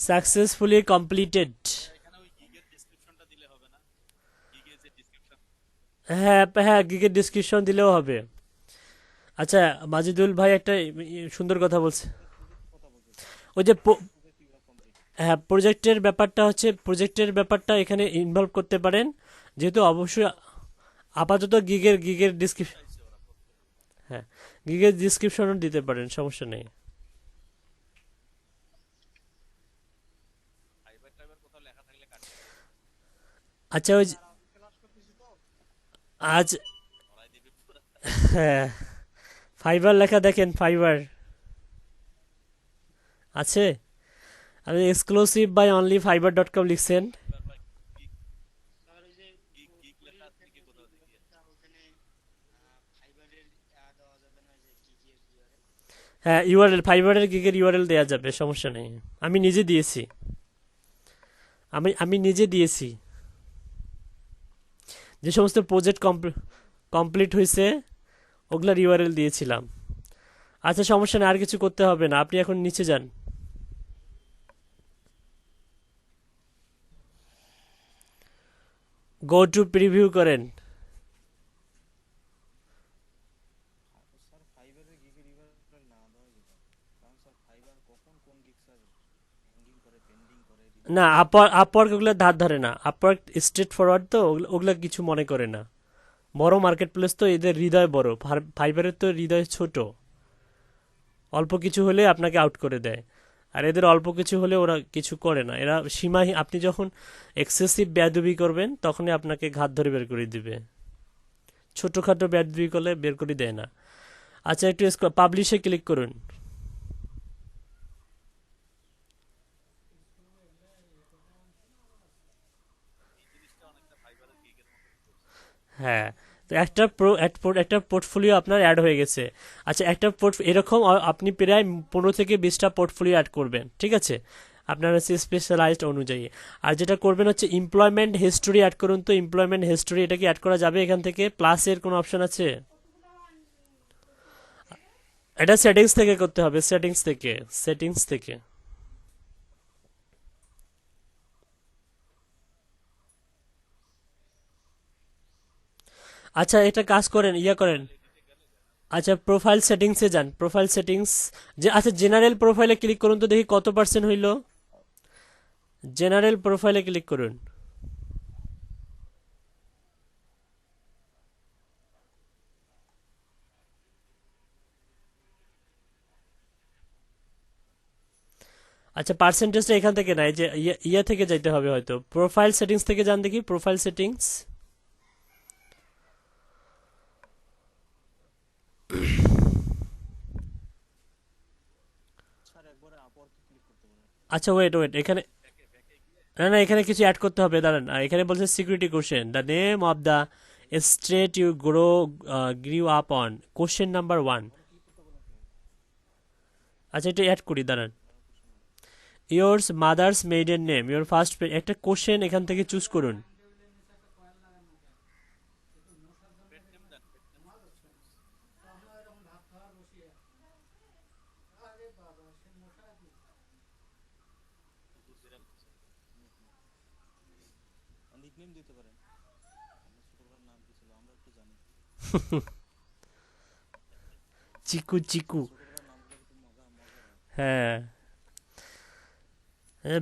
Successfully completed. হ্যাঁ হ্যাঁ, গিগের ডিসক্রিপশন দিলেও হবে। আচ্ছা, মাজিদুল ভাই একটা সুন্দর কথা বলছে, ওই যে হ্যাঁ, প্রজেক্টের ব্যাপারটা এখানে ইনভলভ করতে পারেন, যেহেতু অবশ্যই আপাতত গিগের ডিসক্রিপশন, হ্যাঁ, গিগের ডিসক্রিপশনও দিতে পারেন, সমস্যা নেই। আচ্ছা, ওই আজ, হ্যাঁ, ফাইবার লেখা দেখেন, ফাইবার আছে, আপনি এক্সক্লুসিভ বাই অনলি fiverr.com লিখছেন। হ্যাঁ, ইউআরএল, ফাইবারের গিগের ইউআরএল দেওয়া যাবে, সমস্যা নেই। আমি নিজে দিয়েছি, আমি নিজে দিয়েছি, যে সমস্ত প্রজেক্ট কমপ্লিট হয়েছে ওগুলার ইউআরএল দিয়েছিলাম। আচ্ছা, সমস্যা নেই, আর কিছু করতে হবে না, আপনি এখন নিচে যান। গো টু প্রিভিউ করেন, না, আপওয়ার্ক ওগুলো ধার ধারে না, আপওয়ার্ক স্ট্রেট ফরওয়ার্ড, তো ওগুলো কিছু মনে করে না। বড় মার্কেট প্লেস তো, এদের হৃদয় বড়, ফাইবারের তো হৃদয় ছোট। অল্প কিছু হলে আপনাকে আউট করে দেয়। আর এদের অল্প কিছু হলে ওরা কিছু করে না, এরা সীমাহীন। আপনি যখন এক্সেসিভ বেয়াদবি করবেন তখনই আপনাকে ঘাত ধরে বের করে দিবে। ছোটখাটো বেয়াদবি করলে বের করে দেয় না। আচ্ছা, একটু পাবলিশে ক্লিক করুন। হ্যাঁ, তো একটা পোর্টফোলিও আপনার অ্যাড হয়ে গেছে। আচ্ছা, একটা এরকম আপনি প্রায় 15 থেকে 20টা পোর্টফোলিও অ্যাড করবেন, ঠিক আছে, আপনার হচ্ছে স্পেশালাইজড অনুযায়ী। আর যেটা করবেন হচ্ছে এমপ্লয়মেন্ট হিস্টোরি অ্যাড করুন। তো এমপ্লয়মেন্ট হিস্টোরি এটা কি অ্যাড করা যাবে এখান থেকে? প্লাসের কোনো অপশন আছে? এটা সেটিংস থেকে করতে হবে, সেটিংস থেকে। আচ্ছা, এটা কাজ করেন, ইয়া করেন। আচ্ছা, প্রোফাইল সেটিংসে যান, প্রোফাইল সেটিংস। যে আচ্ছা, জেনারেল প্রোফাইলে ক্লিক করুন তো দেখি কত পার্সেন্ট হইল। জেনারেল প্রোফাইলে ক্লিক করুন। আচ্ছা, পার্সেন্টেজটা এখান থেকে নাই, যে ইয়া থেকে যাইতে হবে হয়তো। প্রোফাইল সেটিংস থেকে যান দেখি, প্রোফাইল সেটিংস। আচ্ছা, ওয়েট ওয়েট, এখানে না না, এখানে কিছু অ্যাড করতে হবে, দাঁড়ান। এখানে বলছে security question, the name of the state you grew up on, question number 1। আচ্ছা, এটা অ্যাড করি, দাঁড়ান। Yours mother's maiden name, your first, একটা কোশ্চেন এখান থেকে চুজ করুন। চিকু চিকু। হ্যাঁ,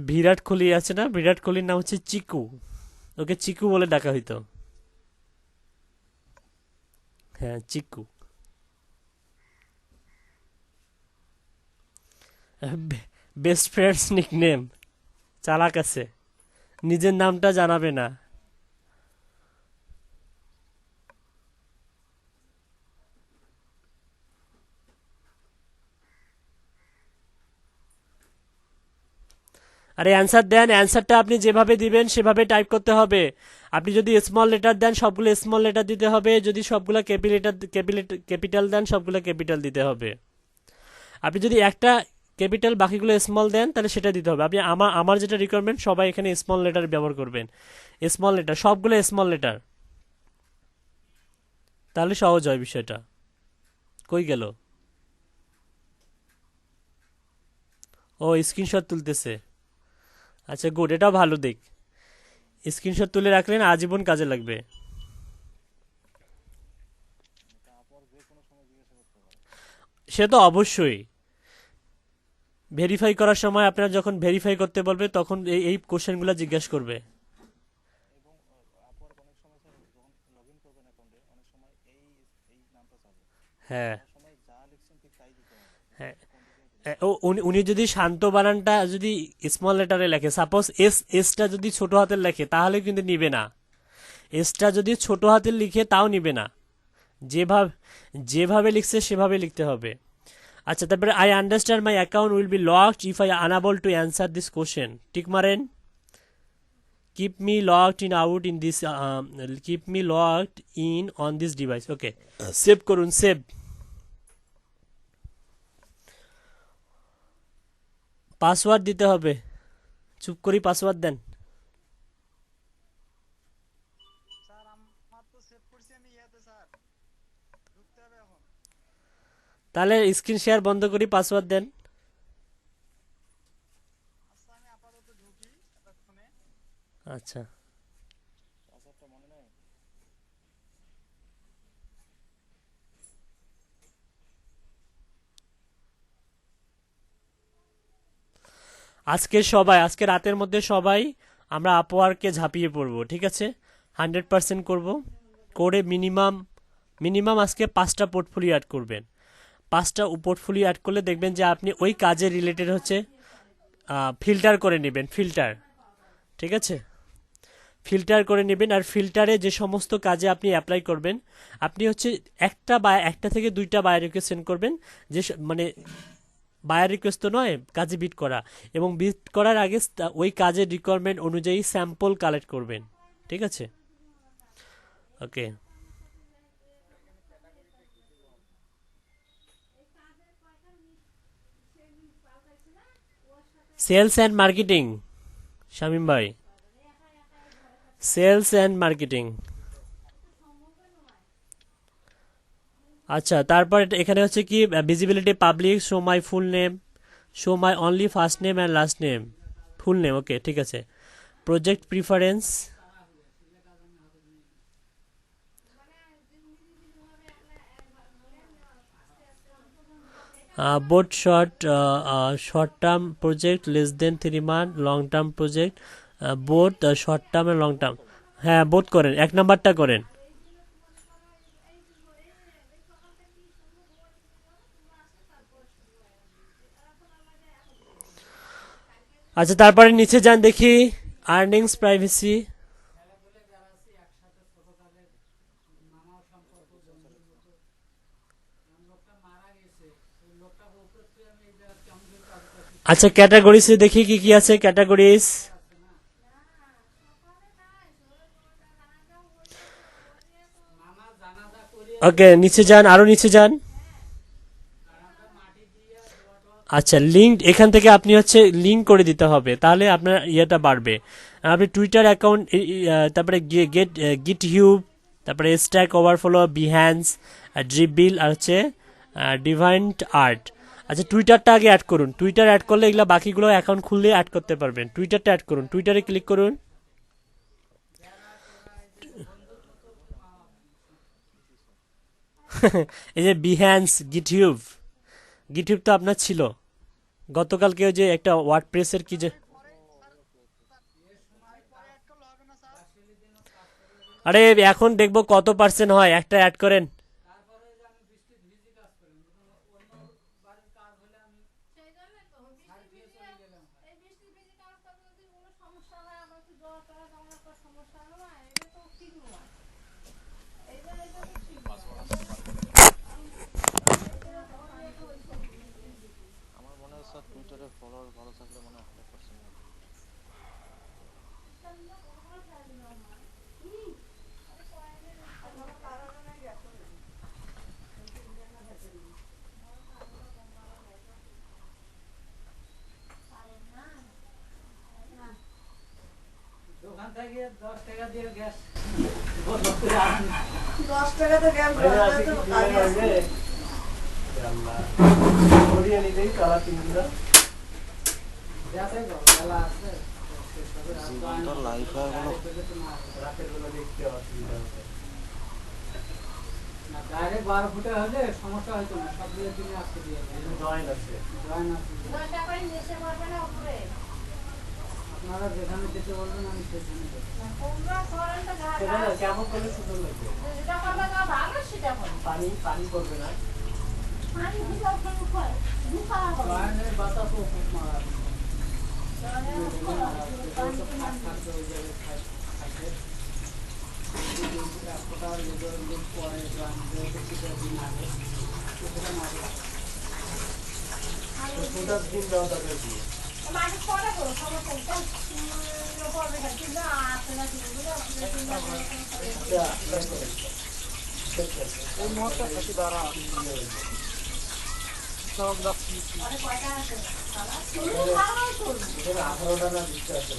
বিরাট কোহলি আছে না, বিরাট কোহলির নাম হচ্ছে চিকু, ওকে চিকু বলে ডাকা হইতো। হ্যাঁ, চিকু। বেস্ট ফ্রেন্ডস নিকনেম, চালাক আছে, নিজের নামটা জানাবে না। আরে অ্যান্সার দেন, অ্যান্সারটা আপনি যেভাবে দিবেন সেভাবে টাইপ করতে হবে। আপনি যদি স্মল লেটার দেন সবগুলো স্মল লেটার দিতে হবে, যদি সবগুলো ক্যাপিটাল দেন সবগুলো ক্যাপিটাল দিতে হবে। আপনি যদি একটা ক্যাপিটাল বাকিগুলো স্মল দেন তাহলে সেটা দিতে হবে। আপনি আমার আমার যেটা রিকোয়ারমেন্ট, সবাই এখানে স্মল লেটার ব্যবহার করবেন, স্মল লেটার, সবগুলো স্মল লেটার, তাহলে সহজ হয় বিষয়টা। কই গেল? ও, স্ক্রিনশট তুলতেছে। আচ্ছা, গুড, এটাও ভালো দিক। স্ক্রিনশট তুলে রাখলেন, আজীবন কাজে লাগবে। সে তো অবশ্যই, ভেরিফাই করার সময় আপনার যখন ভেরিফাই করতে বলবে তখন এই কোশ্চেনগুলো জিজ্ঞেস করবে। হ্যাঁ, হ্যাঁ। উনি যদি শান্ত বানানটা যদি স্মল লেটারে লেখে, সাপোজ এসটা যদি ছোট হাতের লেখে তাহলে কিন্তু নিবে না। এসটা যদি ছোট হাতের লিখে তাও নিবে না। যেভাবে যেভাবে লিখছে সেভাবে লিখতে হবে। আচ্ছা, তারপরে I understand my account will be locked if I unable to answer this question, tick মারেন। Keep me locked in out in this, keep me locked in on this device, okay. Save করুন, save. Password দিতে হবে, চুপ করি password দেন। তাহলে screen share বন্ধ করি, password দেন। আচ্ছা, আজকে রাতের মধ্যে সবাই আমরা আপওয়ার্কে ঝাঁপিয়ে পড়বো, ঠিক আছে? 100% করব। করে মিনিমাম মিনিমাম আজকে 5টা পোর্টফোলিও অ্যাড করবেন। 5টা পোর্টফোলিও অ্যাড করলে দেখবেন যে আপনি ওই কাজে রিলেটেড হচ্ছে ফিল্টার করে নেবেন, ফিল্টার, ঠিক আছে? ফিল্টার করে নেবেন, আর ফিল্টারে যে সমস্ত কাজে আপনি অ্যাপ্লাই করবেন, আপনি হচ্ছে একটা থেকে দুইটা বায়ার রিকোয়েস্ট সেন্ড করবেন, মানে বায়ার রিকোয়েস্ট তো নয়, কাজে বিট করা, এবং বিট করার আগে ওই কাজের রিকোয়ারমেন্ট অনুযায়ী স্যাম্পল কালেক্ট করবেন, ঠিক আছে? Okay. Sales and marketing, Shamim ভাই, সেলস অ্যান্ড মার্কেটিং। আচ্ছা, তারপর এখানে হচ্ছে কি visibility public, show my full name, show my only first name and last name, full name, okay, ঠিক আছে। Project preference, both short term project less than 3 month, long term project both short term and long term. হ্যাঁ, both করেন, 1 নাম্বারটা করেন। আচ্ছা, তারপরে নিচে যান দেখি, আর্নিংস প্রাইভেসি। আচ্ছা, ক্যাটাগরিজে দেখি কি কি আছে, ক্যাটাগরিজ। ওকে, নিচে যান, আরো নিচে যান। আচ্ছা, লিঙ্ক, এখান থেকে আপনি হচ্ছে লিঙ্ক করে দিতে হবে, তাহলে আপনার ইয়েটা বাড়বে। আপনি টুইটার অ্যাকাউন্ট, তারপরে গেট গিট হিউব, তারপরে স্ট্যাক ওভারফ্লো, বিহ্যান্স, ড্রিবিল, আর হচ্ছে ডিভাইন্ট আর্ট। আচ্ছা, টুইটারটা আগে অ্যাড করুন। টুইটার অ্যাড করলে এগুলো বাকিগুলো অ্যাকাউন্ট খুললে অ্যাড করতে পারবেন। টুইটারটা অ্যাড করুন, টুইটারে ক্লিক করুন। এই যে বিহ্যান্স, গিটহিউব, গিটহিউব তো আপনার ছিল গতকালকে, ওই যে একটা ওয়ার্ডপ্রেসের কি যে, আরে এখন দেখবো কত পার্সেন্ট হয়, একটা অ্যাড করেন। ডাইরেক্ট 12 ফুটে হলে সমস্যা হতো না, সব দিয়ে দিনে আসতে দিয়ে জয়েন আছে, জয়েন আছে। আপনারা যেখানে যেতে বলবেন আমি সেখানে কেমন করলে সুন্দর লাগবে, পানি পানি করবে না, জয়েনের বাতাস ও ফুট মারা থাকবে ওই জায়গায় থাকে। পরে জয়েন দিন আগে সেটা মারে দিন দেওয়া দরকার কি এই মুহূর্তে থাকি দ্বারা সব রাখছি 18টা না 20টা আছে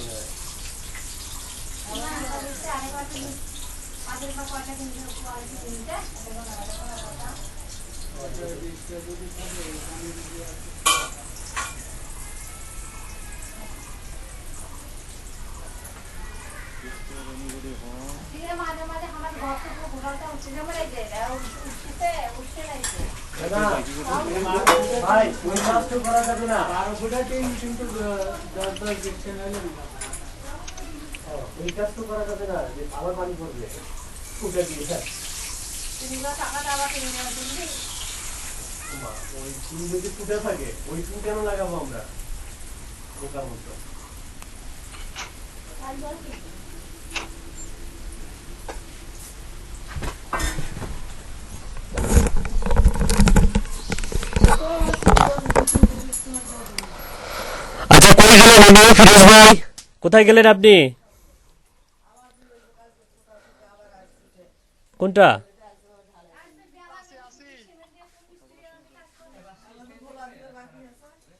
মাঝে মাঝে আমার ঘর থেকে ঘোরাটা হচ্ছে, যেমন এই যে উঠতে নাই। ভাই ওই কাজ তো করা যাবে না। 12 ফুটে 3 কিন্তু 10 দিচ্ছে নাহলে না। এই কাজ তো করা যাবে না যে আবার পানি পড়বে ফুটে দিয়ে। হ্যাঁ ওই ফুল যদি ফুটে থাকে ওই ফুল কেন লাগাবো আমরা বোকার মতো? আচ্ছা কই গেলেন আপনি ফিরোজ ভাই? কোথায় গেলেন আপনি? কোনটা?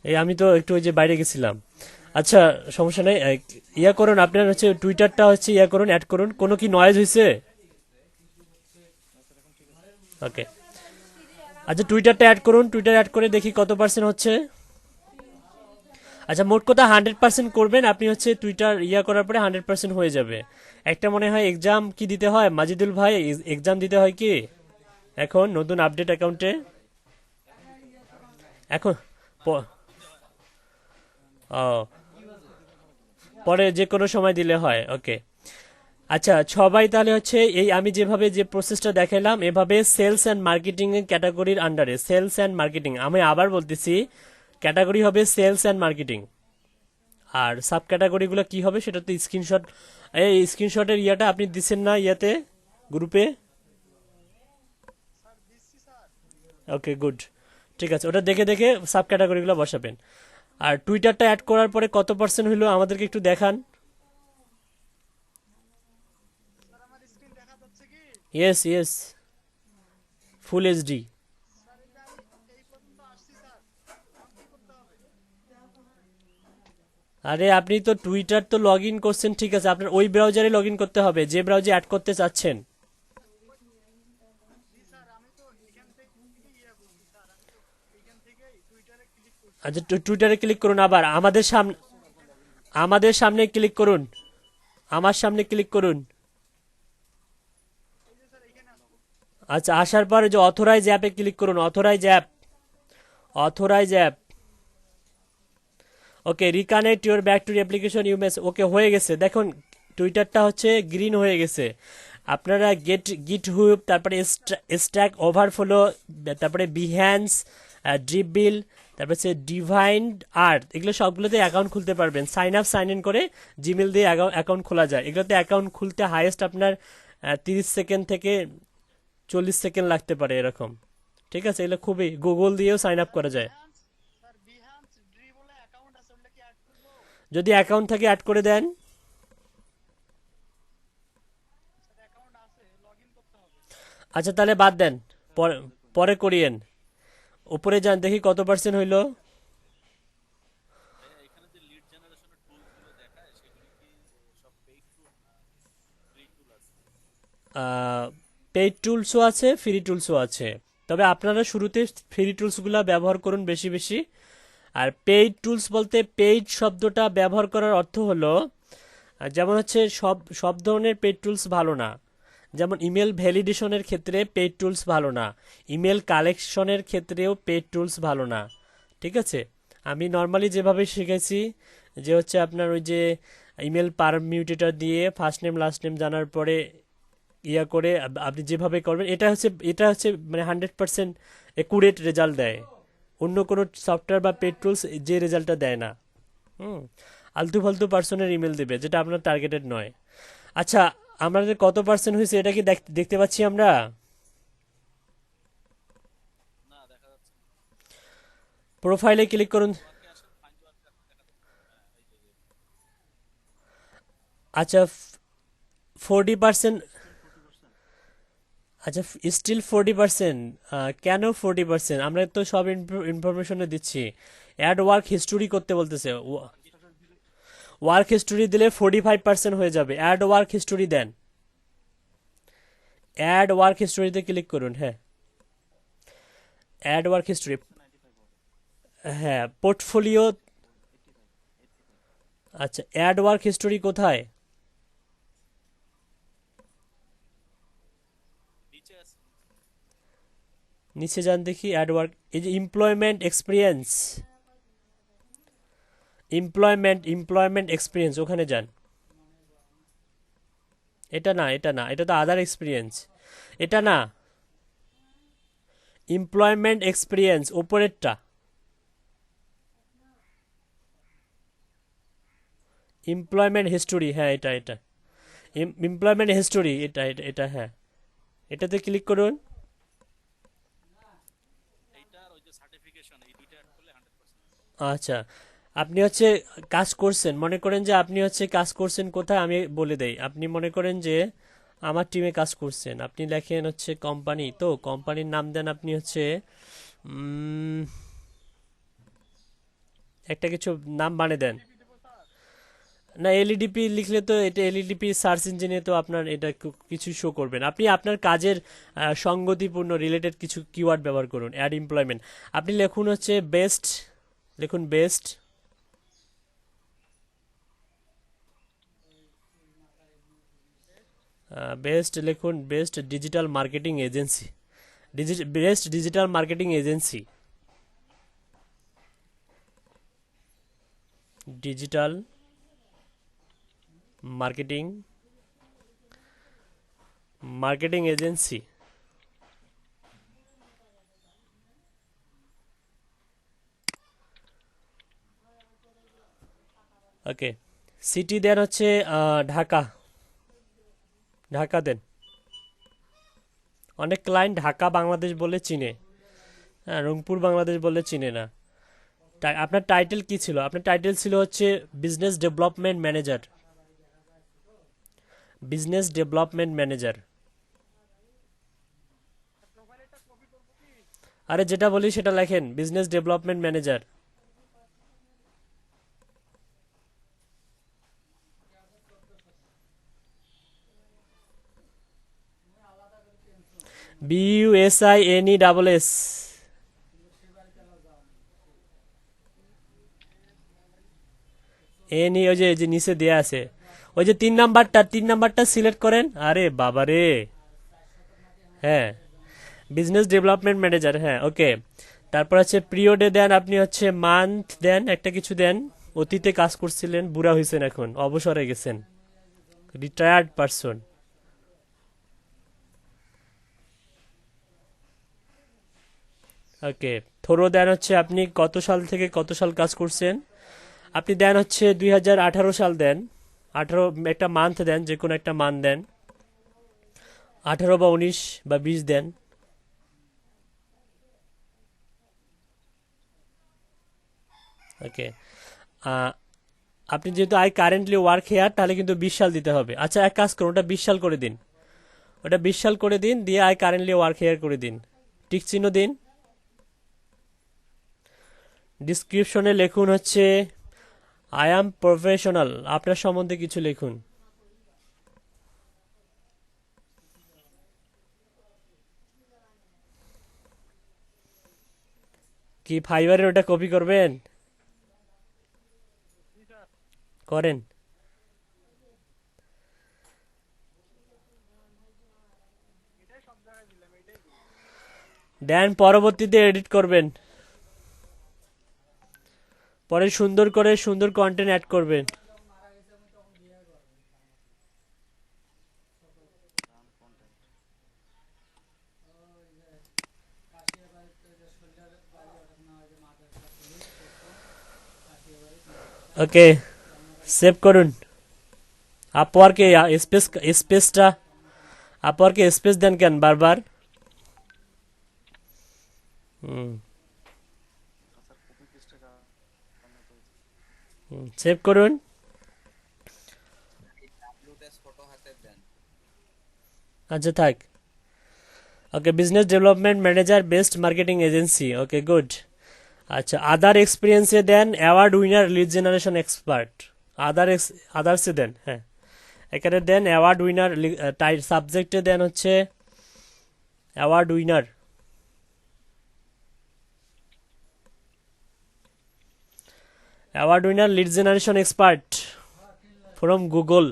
এই আমি তো একটু ওই যে বাইরে গেছিলাম। আচ্ছা সমস্যা নেই, ইয়া করুন আপনার হচ্ছে টুইটারটা হচ্ছে ইয়া করুন, অ্যাড করুন। কোনো কি নয়েজ হয়েছে? ওকে আচ্ছা টুইটারটা অ্যাড করুন, টুইটার অ্যাড করে দেখি কত পার্সেন্ট হচ্ছে। আচ্ছা মোট কথা 100% করবেন আপনি, হচ্ছে টুইটার ইয়া করার পরে 100% হয়ে যাবে। একটা মনে হয় এক্সাম কি দিতে হয় মাজিদুল ভাই, এক্সাম দিতে হয় কি এখন নতুন আপডেট অ্যাকাউন্টে এখন? প- ও পরে যে কোনো সময় দিলে হয়, ওকে। আচ্ছা সবাই তাহলে হচ্ছে এই আমি যেভাবে যে প্রসেসটা দেখাইলাম এভাবে সেলস অ্যান্ড মার্কেটিং এর ক্যাটাগরির আন্ডারে, সেলস অ্যান্ড মার্কেটিং আমি আবার বলতেছি, ক্যাটাগরি হবে সেলস অ্যান্ড মার্কেটিং। আর সাব ক্যাটাগরিগুলো কি হবে সেটা তো স্ক্রিনশট, এই স্ক্রিনশটের ইয়াটা আপনি দিচ্ছেন না ইয়াতে গ্রুপে? ওকে গুড, ঠিক আছে ওটা দেখে দেখে সাব ক্যাটাগরিগুলো বসাবেন। আর টুইটারটা অ্যাড করার পরে কত পার্সেন্ট হলো আমাদেরকে একটু দেখান। Yes yes full HD. আরে আপনি তো টুইটার তো লগ ইন করছেন, ঠিক আছে আপনার ওই ব্রাউজারে লগ ইন করতে হবে যে ব্রাউজারে অ্যাড করতে চাচ্ছেন। আচ্ছা টুইটারে ক্লিক করুন, আবার আমাদের সামনে ক্লিক করুন, আমার সামনে ক্লিক করুন। আচ্ছা আসার পর যে অথরাইজ অ্যাপে ক্লিক করুন, authorize app, authorize app. Okay reconnect your back to application ইউমেস, ওকে হয়ে গেছে দেখুন টুইটারটা হচ্ছে গ্রিন হয়ে গেছে। আপনারা গিট হুইপ, তারপরে স্ট্যাক ওভারফ্লো, তারপরে বিহ্যান্স, ড্রিপবিল, তারপরে হচ্ছে ডিভাইন আর্ট, এগুলো সবগুলোতে অ্যাকাউন্ট খুলতে পারবেন। সাইন ইন করে জিমেল দিয়ে অ্যাকাউন্ট খোলা যায়। এগুলোতে অ্যাকাউন্ট খুলতে হাইয়েস্ট আপনার 30 সেকেন্ড থেকে 40 সেকেন্ড লাগতে পারে এরকম, ঠিক আছে। এগুলো খুবই, গুগল দিয়েও সাইন আপ করা যায়। যদি অ্যাকাউন্ট থাকে অ্যাড করে দেন। আচ্ছা তাহলে বাদ দেন, পরে পরে করিয়েন। উপরে যান দেখি কত পার্সেন্ট হইল। পেইড টুলসও আছে, ফ্রি টুলসও আছে, তবে আপনারা শুরুতে ফ্রি টুলসগুলো ব্যবহার করুন বেশি বেশি। আর পেইড টুলস বলতে পেইড শব্দটা ব্যবহার করার অর্থ হলো যেমন হচ্ছে সব সব ধরনের পেইড টুলস ভালো না। যেমন ইমেল ভ্যালিডেশনের ক্ষেত্রে পেইড টুলস ভালো না, ইমেল কালেকশনের ক্ষেত্রেও পেইড টুলস ভালো না, ঠিক আছে। আমি নর্মালি যেভাবে শিখেছি যে হচ্ছে আপনার ওই যে ইমেল পারমিউটেটর দিয়ে ফার্স্ট নেম লাস্ট নেম জানার পরে ইয়া করে আপনি যেভাবে করবেন এটা হচ্ছে মানে 100% একুরেট রেজাল্ট দেয়। অন্য কোনো সফটওয়্যার বা পেড টুলস যে রেজাল্টটা দেয় না। হুম আলতু ফালতু পার্সনের ইমেল দেবে যেটা আপনার টার্গেটেড নয়। আচ্ছা আমাদের কত পার্সেন্ট হয়েছে এটা কি দেখতে পাচ্ছি আমরা? প্রোফাইলে ক্লিক করুন। আচ্ছা 40%। আচ্ছা স্টিল 40%, কেন 40%? আমরা তো সব ইনফরমেশনে দিচ্ছি। অ্যাড ওয়ার্ক হিস্টোরি করতে বলতেছে, ওয়ার্ক হিস্টোরি দিলে 45% হয়ে যাবে। অ্যাড ওয়ার্ক হিস্টোরি দেন, অ্যাড ওয়ার্ক হিস্টোরিতে ক্লিক করুন। হ্যাঁ অ্যাড ওয়ার্ক হিস্টোরি, হ্যাঁ পোর্টফোলিও। আচ্ছা অ্যাড ওয়ার্ক হিস্টোরি কোথায়? নিচে যান দেখি, অ্যাড ওয়ার্ক, এই যে এমপ্লয়মেন্ট এক্সপিরিয়েন্স, এমপ্লয়মেন্ট এক্সপিরিয়েন্স, ওখানে যান। এটা না, এটা না, এটা তো আদার এক্সপিরিয়েন্স। এটা না, এমপ্লয়মেন্ট এক্সপিরিয়েন্স ওপরেরটা, এমপ্লয়মেন্ট হিস্টোরি, হ্যাঁ এটা এটা, এমপ্লয়মেন্ট হিস্টোরি, এটা এটা এটা, হ্যাঁ এটাতে ক্লিক করুন। আচ্ছা, আপনি হচ্ছে কাজ করছেন, মনে করেন যে আপনি হচ্ছে কাজ করছেন কোথায়, আমি বলে দেই। আপনি মনে করেন যে আমার টিমে কাজ করছেন, আপনি লেখেন হচ্ছে কোম্পানি, তো কোম্পানির নাম দেন আপনি হচ্ছে উম, একটা কিছু নাম বানিয়ে দেন। না, এলইডিপি লিখলে তো এটা এলইডিপি সার্চ ইঞ্জিনে তো আপনার এটা কিছু শো করবেন। আপনি আপনার কাজের সঙ্গতিপূর্ণ রিলেটেড কিছু কিওয়ার্ড ব্যবহার করুন। অ্যাড এমপ্লয়মেন্ট, আপনি লিখুন হচ্ছে বেস্ট, লিখুন বেস্ট, বেস্ট লিখুন, best digital marketing agency, best digital marketing agency, digital marketing, marketing agency. Okay, city দেন হচ্ছে ঢাকা, ঢাকা দেন। অনেক ক্লায়েন্ট ঢাকা বাংলাদেশ বলে চিনে, হ্যাঁ রংপুর বাংলাদেশ বলে চিনে না। আপনার টাইটেল কি ছিল? আপনার টাইটেল ছিল হচ্ছে business development manager, business development manager. আরে যেটা বলি সেটা লেখেন, business development manager. BUSINESS, any, ওই যে নিচে দেয়া আছে, ওই যে 3 নাম্বারটা, 3 নাম্বারটা সিলেক্ট করেন। আরে বাবা রে, হ্যাঁ বিজনেস ডেভেলপমেন্ট ম্যানেজার, হ্যাঁ ওকে। তারপর হচ্ছে পিরিয়ডে দেন আপনি হচ্ছে মান্থ দেন, একটা কিছু দেন। অতীতে কাজ করছিলেন, বুড়া হয়েছেন, এখন অবসরে গেছেন, রিটায়ার্ড পারসন। ওকে, থ্রো দেন হচ্ছে আপনি কত সাল থেকে কত সাল কাজ করছেন। আপনি দেন হচ্ছে 2018 সাল দেন, 18 একটা মান্থ দেন, যে কোনো একটা মান্থ দেন, 18 বা 19 বা 20 দেন। ওকে, আপনি যেহেতু আই কারেন্টলি ওয়ার্ক হেয়ার, তাহলে কিন্তু 20 সাল দিতে হবে। আচ্ছা এক কাজ করুন, ওটা 20 সাল করে দিন, ওটা 20 সাল করে দিন, দিয়ে আই কারেন্টলি ওয়ার্ক হেয়ার করে দিন, টিক চিহ্ন দিন। ডিসক্রিপশনে লিখুন হচ্ছে আই অ্যাম প্রফেশনাল, আপনার সম্বন্ধে কিছু লিখুন। কি ফাইবারের ওটা কপি করবেন? করেন। দেন পরবর্তীতে এডিট করবেন, পরে সুন্দর করে সুন্দর কন্টেন্ট অ্যাড করবেন। ওকে, সেভ করুন। আপওয়ার্কে স্পেস, স্পেসটা, আপওয়ার্কে স্পেস দেন কেন বারবার? সেভ করুন। আচ্ছা থাক। Okay, business development manager, best marketing agency, okay good. আচ্ছা, আদার এক্সপিরিয়েন্সে দেন award winner lead generation expert, other আদার্সে দেন, হ্যাঁ এখানে দেন অ্যাওয়ার্ড উইনার, সাবজেক্টে দেন হচ্ছে award winner, award winner lead generation expert from Google.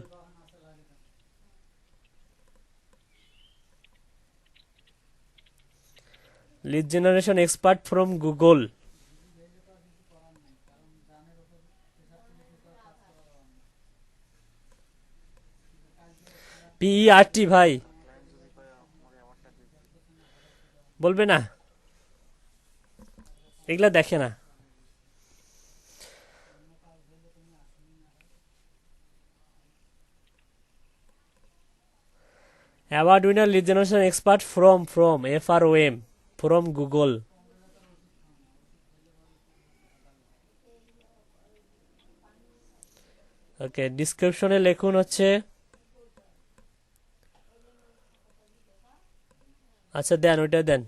Lead generation expert from Google. PERT ভাই বলবে না, এগুলা দেখে না। Award winner lead generation expert from FROM from Google. Okay, ডিসক্রিপশনে লিখুন হচ্ছে, আচ্ছা দেন ওইটা দেন।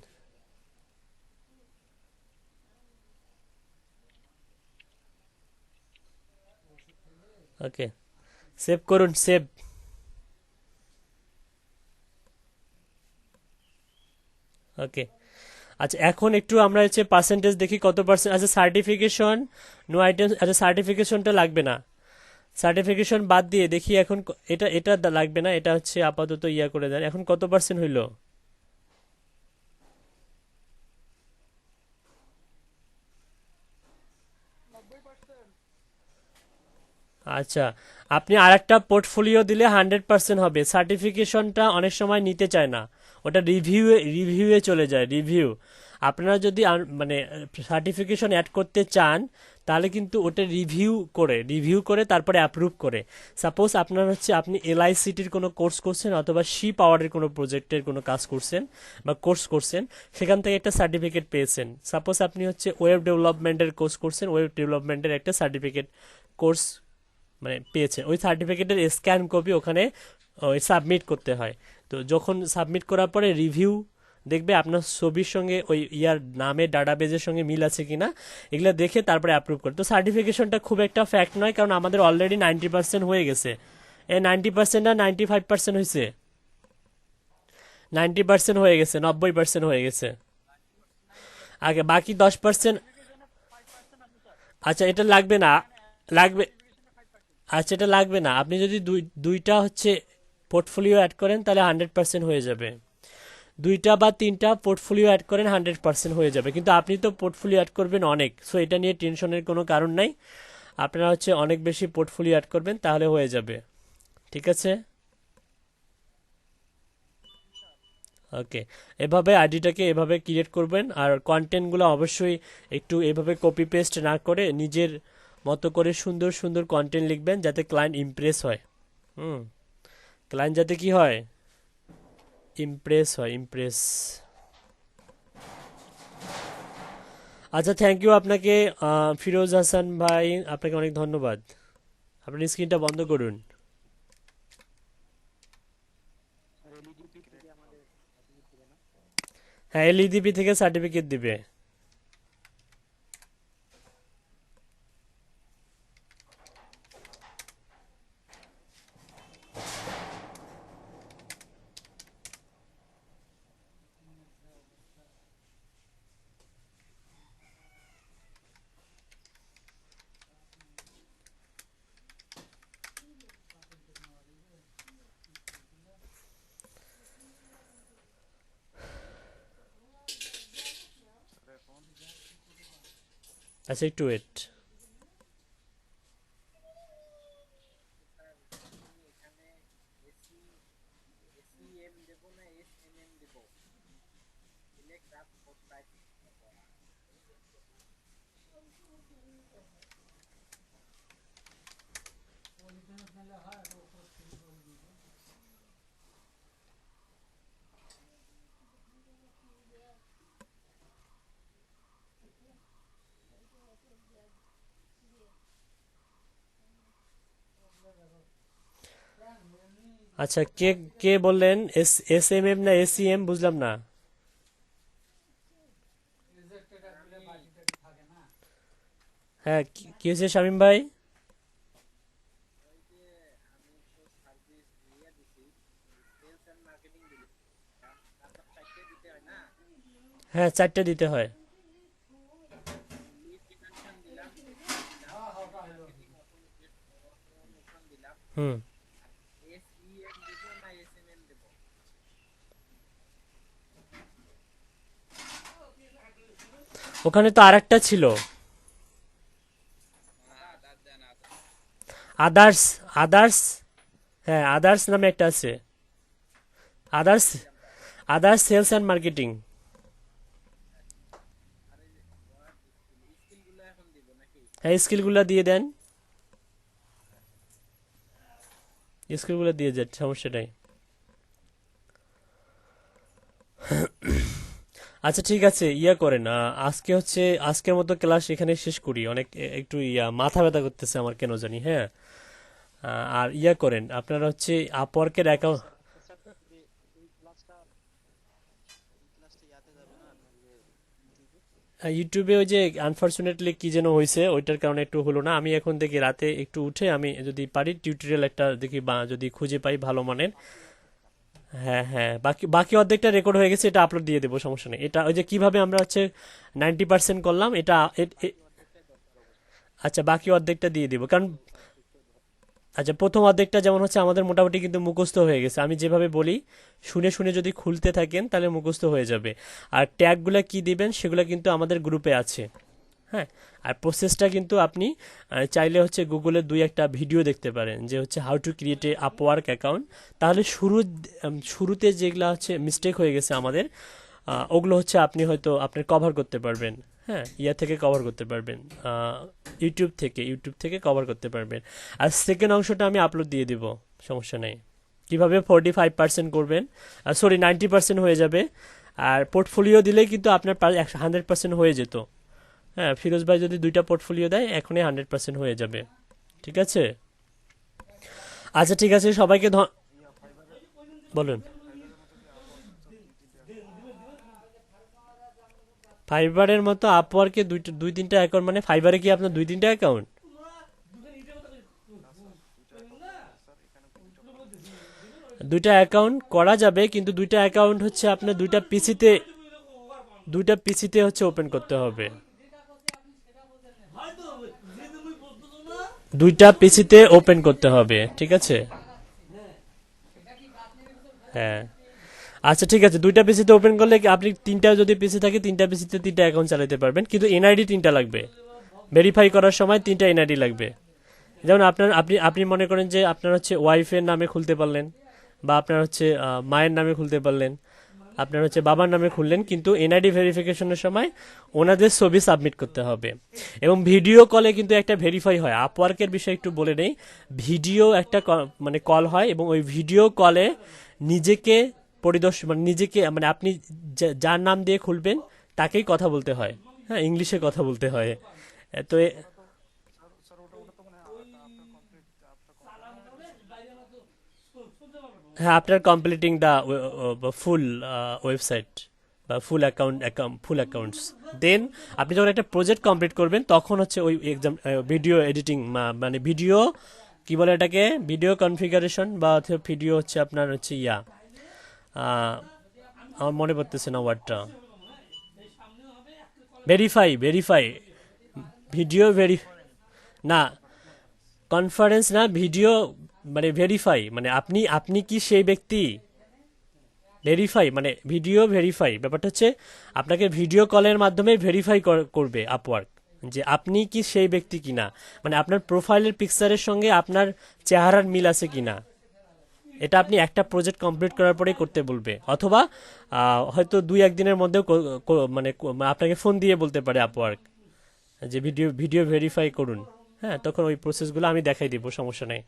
ওকে, সেভ করুন, সেভ। ওকে, আচ্ছা এখন একটু আমরা হচ্ছে পার্সেন্টেজ দেখি কত পার্সেন্ট। আচ্ছা সার্টিফিকেশন, নো আইটেম, আচ্ছা সার্টিফিকেশনটা লাগবে না। সার্টিফিকেশন বাদ দিয়ে দেখি এখন এটা এটা লাগবে না, এটা হচ্ছে আপাতত ইয়া করে দেন। এখন কত পার্সেন্ট হইলো? আচ্ছা, আপনি আরেকটা পোর্টফোলিও দিলে 100% হবে। সার্টিফিকেশনটা অনেক সময় নিতে চায় না, ওটা রিভিউয়ে চলে যায়, রিভিউ। আপনারা যদি মানে সার্টিফিকেশন অ্যাড করতে চান তাহলে কিন্তু ওটা রিভিউ করে তারপরে অ্যাপ্রুভ করে। সাপোজ আপনার হচ্ছে আপনি LICTর কোনো কোর্স করছেন অথবা সি পাওয়ারের কোনো প্রজেক্টের কোনো কাজ করছেন বা কোর্স করছেন, সেখান থেকে একটা সার্টিফিকেট পেয়েছেন। সাপোজ আপনি হচ্ছে ওয়েব ডেভেলপমেন্টের কোর্স করছেন, ওয়েব ডেভেলপমেন্টের একটা সার্টিফিকেট কোর্স মানে পেয়েছেন, ওই সার্টিফিকেটের স্ক্যান কপি ওখানে ওই সাবমিট করতে হয়। তো যখন সাবমিট করার পরে রিভিউ দেখবে আপনার ছবির সঙ্গে ওই ইয়ার নামের ডাটাবেজের সঙ্গে মিল আছে কিনা, এগুলো দেখে তারপরে অ্যাপ্রুভ করে। তো সার্টিফিকেশনটা খুব একটা ফ্যাক্ট নয়, কারণ আমাদের অলরেডি 90% হয়ে গেছে। এই 90% না 95% হয়েছে, 90% হয়ে গেছে, 90% হয়ে গেছে। আগে বাকি 10%। আচ্ছা এটা লাগবে না, লাগবে। আচ্ছা এটা লাগবে না, আপনি যদি দুইটা হচ্ছে পোর্টফোলিও অ্যাড করেন তাহলে 100% হয়ে যাবে। দুইটা বা তিনটা পোর্টফোলিও অ্যাড করেন 100% হয়ে যাবে। কিন্তু আপনি তো পোর্টফোলিও অ্যাড করবেন অনেক, সো এটা নিয়ে টেনশনের কোনো কারণ নাই। আপনারা হচ্ছে অনেক বেশি পোর্টফোলিও অ্যাড করবেন তাহলে হয়ে যাবে। ঠিক আছে, ওকে। এভাবে আইডিটাকে এভাবে ক্রিয়েট করবেন, আর কন্টেন্টগুলো অবশ্যই একটু এভাবে কপি পেস্ট না করে নিজের মতো করে সুন্দর সুন্দর কন্টেন্ট লিখবেন যাতে ক্লায়েন্ট ইমপ্রেস হয়। হুম, ক্লায়েন্ট যাতে কি হয়, ইমপ্রেস হয়, ইমপ্রেস। আচ্ছা থ্যাংক ইউ আপনাকে, ফিরোজ হাসান ভাই, আপনাকে অনেক ধন্যবাদ। আপনি স্ক্রিনটা বন্ধ করুন। হ্যাঁ, LEDP থেকে সার্টিফিকেট দিবে। আচ্ছা একটু ওয়েট। আচ্ছা কে কে বললেন? SMM না SEM, বুঝলাম না। রিজেক্টেড আসলে বাকিটা থাকে না। হ্যাঁ, কি হয়েছে শামীম ভাই? হ্যাঁ, 4টে দিতে হয়। হ্যাঁ হ্যাঁ ওটা হলো। হুম, ওখানে তো আরেকটা ছিল, আদার্স। আদার্স, হ্যাঁ আদার্স নামে একটা আছে। Others, others sales and marketing. হ্যাঁ স্কিলগুলো দিয়ে দেন, স্কিলগুলো দিয়ে যান, সমস্যা নাই। আচ্ছা ঠিক আছে, ইয়া করেন, আজকে হচ্ছে আজকের মতো ক্লাস এখানে শেষ করি, অনেক একটু মাথা ব্যথা করতেছে আমার কেন জানি, হ্যাঁ। আর ইয়া করেন আপনারা হচ্ছে আপওয়ার্কের অ্যাকাউন্ট। ইউটিউবে ওই যে আনফরচুনেটলি কি যেন হয়েছে, ওইটার কারণে একটু হলো না। আমি এখন দেখি রাতে একটু উঠে আমি যদি পারি টিউটোরিয়াল একটা দেখি, বা যদি খুঁজে পাই ভালো মানের। হ্যাঁ হ্যাঁ, বাকি বাকি অর্ধেকটা রেকর্ড হয়ে গেছে, এটা আপলোড দিয়ে দেবো, সমস্যা নেই। এটা ওই যে কিভাবে আমরা হচ্ছে 90% করলাম এটা আচ্ছা বাকি অর্ধেকটা দিয়ে দিব, কারণ আচ্ছা প্রথম অর্ধেকটা যেমন হচ্ছে আমাদের মোটামুটি কিন্তু মুখস্থ হয়ে গেছে, আমি যেভাবে বলি শুনে শুনে যদি খুলতে থাকেন তাহলে মুখস্থ হয়ে যাবে। আর ট্যাগগুলো কি দিবেন সেগুলো কিন্তু আমাদের গ্রুপে আছে, হ্যাঁ। আর প্রসেসটা কিন্তু আপনি চাইলে হচ্ছে গুগলে দুই একটা ভিডিও দেখতে পারেন, যে হচ্ছে how to create a Upwork account. তাহলে শুরুতে যেগুলো হচ্ছে মিস্টেক হয়ে গেছে আমাদের, ওগুলো হচ্ছে আপনি হয়তো আপনার কভার করতে পারবেন, হ্যাঁ ইয়া থেকে কভার করতে পারবেন, ইউটিউব থেকে কভার করতে পারবেন। আর সেকেন্ড অংশটা আমি আপলোড দিয়ে দিব, সমস্যা নেই। কিভাবে 45% করবেন, সরি 90% হয়ে যাবে। আর পোর্টফোলিও দিলেই কিন্তু আপনার 100% হয়ে যেত। হ্যাঁ ফিরোজ ভাই যদি দুইটা পোর্টফোলিও দেয় এখনই 100% হয়ে যাবে, ঠিক আছে। আচ্ছা ঠিক আছে, সবাইকে বলুন। ফাইবারের মতো আপওয়ার্কে দুই তিনটা অ্যাকাউন্ট, মানে ফাইবারে কি আপনার দুই তিনটা অ্যাকাউন্ট? দুইটা অ্যাকাউন্ট করা যাবে, কিন্তু দুইটা অ্যাকাউন্ট হচ্ছে আপনার দুইটা পিসিতে হচ্ছে ওপেন করতে হবে। দুইটা পিসিতে ওপেন করতে হবে, ঠিক আছে। হ্যাঁ আচ্ছা ঠিক আছে, দুইটা পিসিতে ওপেন করলে আপনি তিনটা যদি পিসি থাকে তিনটা পিসিতে তিনটা অ্যাকাউন্ট চালাতে পারবেন, কিন্তু এনআইডি তিনটা লাগবে। ভেরিফাই করার সময় তিনটা এনআইডি লাগবে। যেমন আপনি মনে করেন যে আপনার হচ্ছে ওয়াইফের নামে খুলতে পারলেন, বা আপনার হচ্ছে মায়ের নামে খুলতে পারলেন, আপনার হচ্ছে বাবার নামে খুললেন, কিন্তু এনআইডি ভেরিফিকেশনের সময় ওনাদের ছবি সাবমিট করতে হবে। এবং ভিডিও কলে কিন্তু একটা ভেরিফাই হয়, আপওয়ার্কের বিষয় একটু বলে নেই। ভিডিও একটা মানে কল হয়, এবং ওই ভিডিও কলে নিজেকে পরিদর্শন, মানে নিজেকে, মানে আপনি যার নাম দিয়ে খুলবেন তাকেই কথা বলতে হয়, হ্যাঁ ইংলিশে কথা বলতে হয়। তো হ্যাঁ আপনার কমপ্লিটিং দ্য ফুল ওয়েবসাইট বা ফুল অ্যাকাউন্টস, দেন আপনি যখন একটা প্রজেক্ট কমপ্লিট করবেন তখন হচ্ছে ওই এক্সাম ভিডিও এডিটিং, মানে ভিডিও কি বলে এটাকে, ভিডিও কনফিগারেশন, বা ভিডিও হচ্ছে আপনার হচ্ছে আহ, আমার মনে পড়তেছে না ওয়ার্ডটা, ভেরিফাই ভিডিও না, কনফারেন্স না, ভিডিও মানে ভেরিফাই, মানে আপনি আপনি কি সেই ব্যক্তি, ভেরিফাই মানে ভিডিও ভেরিফাই, ব্যাপারটা হচ্ছে আপনাকে ভিডিও কলের মাধ্যমে ভেরিফাই করবে আপওয়ার্ক, যে আপনি কি সেই ব্যক্তি কিনা, মানে আপনার প্রোফাইলের পিকচারের সঙ্গে আপনার চেহারার মিল আছে কিনা। এটা আপনি একটা প্রজেক্ট কমপ্লিট করার পরেই করতে বলবে, অথবা হয়তো দুই একদিনের মধ্যেও মানে আপনাকে ফোন দিয়ে বলতে পারে আপওয়ার্ক, যে ভিডিও ভিডিও ভেরিফাই করুন। হ্যাঁ তখন ওই প্রসেসগুলো আমি দেখাই দিব, সমস্যা নেই।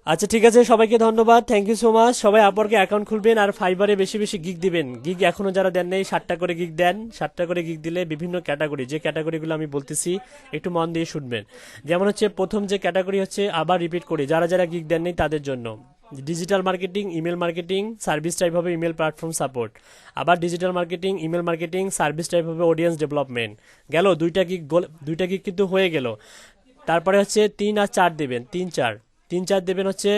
আচ্ছা ঠিক আছে, সবাইকে ধন্যবাদ, থ্যাংক ইউ সো মাচ। সবাই আপওয়ার্কে অ্যাকাউন্ট খুলবেন, আর ফাইবারে বেশি বেশি গিগ দিবেন। গিগ এখনো যারা দেন নেই 7টা করে গিগ দেন, 7টা করে গিগ দিলে বিভিন্ন ক্যাটাগরি, যে ক্যাটাগরিগুলো আমি বলতেছি একটু মন দিয়ে শুনবেন। যেমন হচ্ছে প্রথম যে ক্যাটাগরি হচ্ছে, আবার রিপিট করি, যারা যারা গিগ দেন নেই তাদের জন্য digital marketing, email marketing, service type হবে ইমেল প্ল্যাটফর্ম সাপোর্ট। আবার digital marketing, email marketing, service type হবে অডিয়েন্স ডেভেলপমেন্ট। গেল দুইটা গিগ কিন্তু হয়ে গেল। তারপরে হচ্ছে 3 আর 4 দেবেন, 3 4 দেবেন হচ্ছে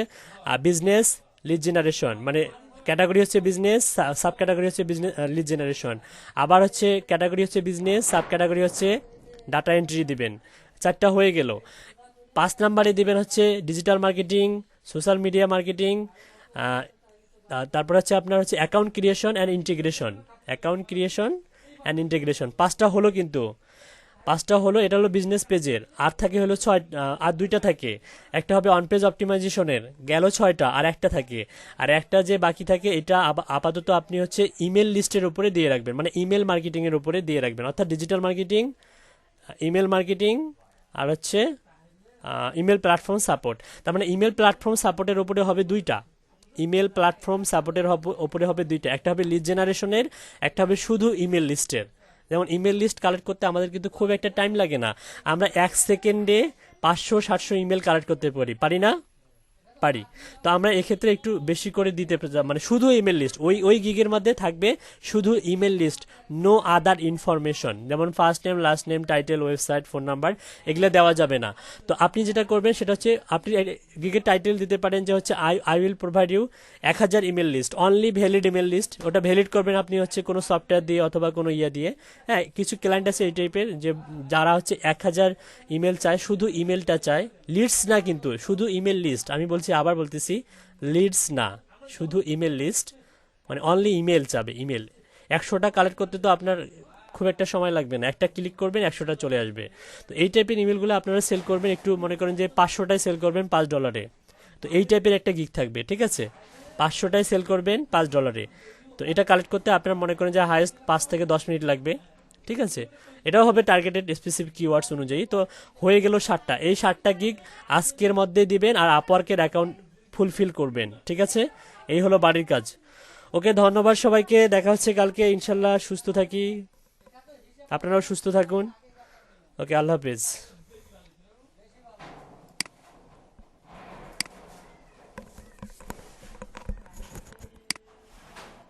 বিজনেস লিড জেনারেশন, মানে ক্যাটাগরি হচ্ছে বিজনেস, সাব ক্যাটাগরি হচ্ছে বিজনেস লিড জেনারেশন। আবার হচ্ছে ক্যাটাগরি হচ্ছে বিজনেস, সাব ক্যাটাগরি হচ্ছে ডাটা এন্ট্রি দিবেন। 4টা হয়ে গেল। 5 নম্বরে দিবেন হচ্ছে digital marketing, social media marketing, তারপর হচ্ছে আপনার হচ্ছে account creation and integration, account creation and integration. পাঁচটা হলো, এটা হলো বিজনেস পেজের। আর থাকে হলো আর দুইটা থাকে, একটা হবে অন পেজ অপটিমাইজেশনের, গেল 6টা, আর একটা থাকে। আর একটা যে বাকি থাকে এটা আপাতত আপনি হচ্ছে ইমেল লিস্টের উপরে দিয়ে রাখবেন, মানে ইমেল মার্কেটিং এর উপরে দিয়ে রাখবেন, অর্থাৎ ডিজিটাল মার্কেটিং, ইমেল মার্কেটিং, আর হচ্ছে ইমেল প্ল্যাটফর্ম সাপোর্ট। তার মানে ইমেল প্ল্যাটফর্ম সাপোর্টের উপরে হবে দুইটা, ইমেল প্ল্যাটফর্ম সাপোর্টের উপরে হবে দুইটা, একটা হবে লিড জেনারেশনের, একটা হবে শুধু ইমেল লিস্টের। যেমন ইমেল লিস্ট কালেক্ট করতে আমাদের কিন্তু খুব একটা টাইম লাগে না, আমরা 1 সেকেন্ডে 500-700 ইমেল কালেক্ট করতে পারি না? পারি। তো আমরা এক্ষেত্রে একটু বেশি করে মানে শুধু ইমেল লিস্ট, ওই ওই গিগের মধ্যে থাকবে শুধু email list, no other information, যেমন first name, last name, title, website, phone number, এগুলো দেওয়া যাবে না। তো আপনি যেটা করবেন সেটা হচ্ছে আপনি গিগের টাইটেল দিতে পারেন যে হচ্ছে I will provide you 1000 email list, only valid email list. ওটা ভ্যালিড করবেন আপনি হচ্ছে কোনো সফটওয়্যার দিয়ে অথবা কোনো দিয়ে। হ্যাঁ, কিছু ক্লায়েন্ট আছে এই টাইপের যে যারা হচ্ছে 1000 ইমেল চায়, শুধু ইমেলটা চায়, লিডস না কিন্তু, শুধু ইমেল লিস্ট। আমি আবার বলতেছি, লিডস না, শুধু ইমেল লিস্ট, মানে অনলি ইমেল চাবে, ইমেল। 100টা কালেক্ট করতে তো আপনার খুব একটা সময় লাগবে না, একটা ক্লিক করবেন 100টা চলে আসবে। তো এই টাইপের ইমেলগুলো আপনারা সেল করবেন, একটু মনে করেন যে 500টায় সেল করবেন $5। তো এই টাইপের একটা গিগ থাকবে, ঠিক আছে? 500টায় সেল করবেন $5। তো এটা কালেক্ট করতে আপনার মনে করেন যে হাইয়েস্ট 5 থেকে 10 মিনিট লাগবে, ঠিক আছে? এটাও হবে টার্গেটেড স্পেসিফিক কিওয়ার্ডস অনুযায়ী। তো হয়ে গেল 7টা, এই 7টা গিগ আজকের মধ্যে দিবেন আর আপওয়ার্কের অ্যাকাউন্ট ফুলফিল করবেন, ঠিক আছে? এই হলো বাড়ির কাজ। ওকে, ধন্যবাদ সবাইকে, দেখা হচ্ছে কালকে ইনশাল্লাহ। সুস্থ থাকি, আপনারাও সুস্থ থাকুন। ওকে, আল্লাহ হাফেজ।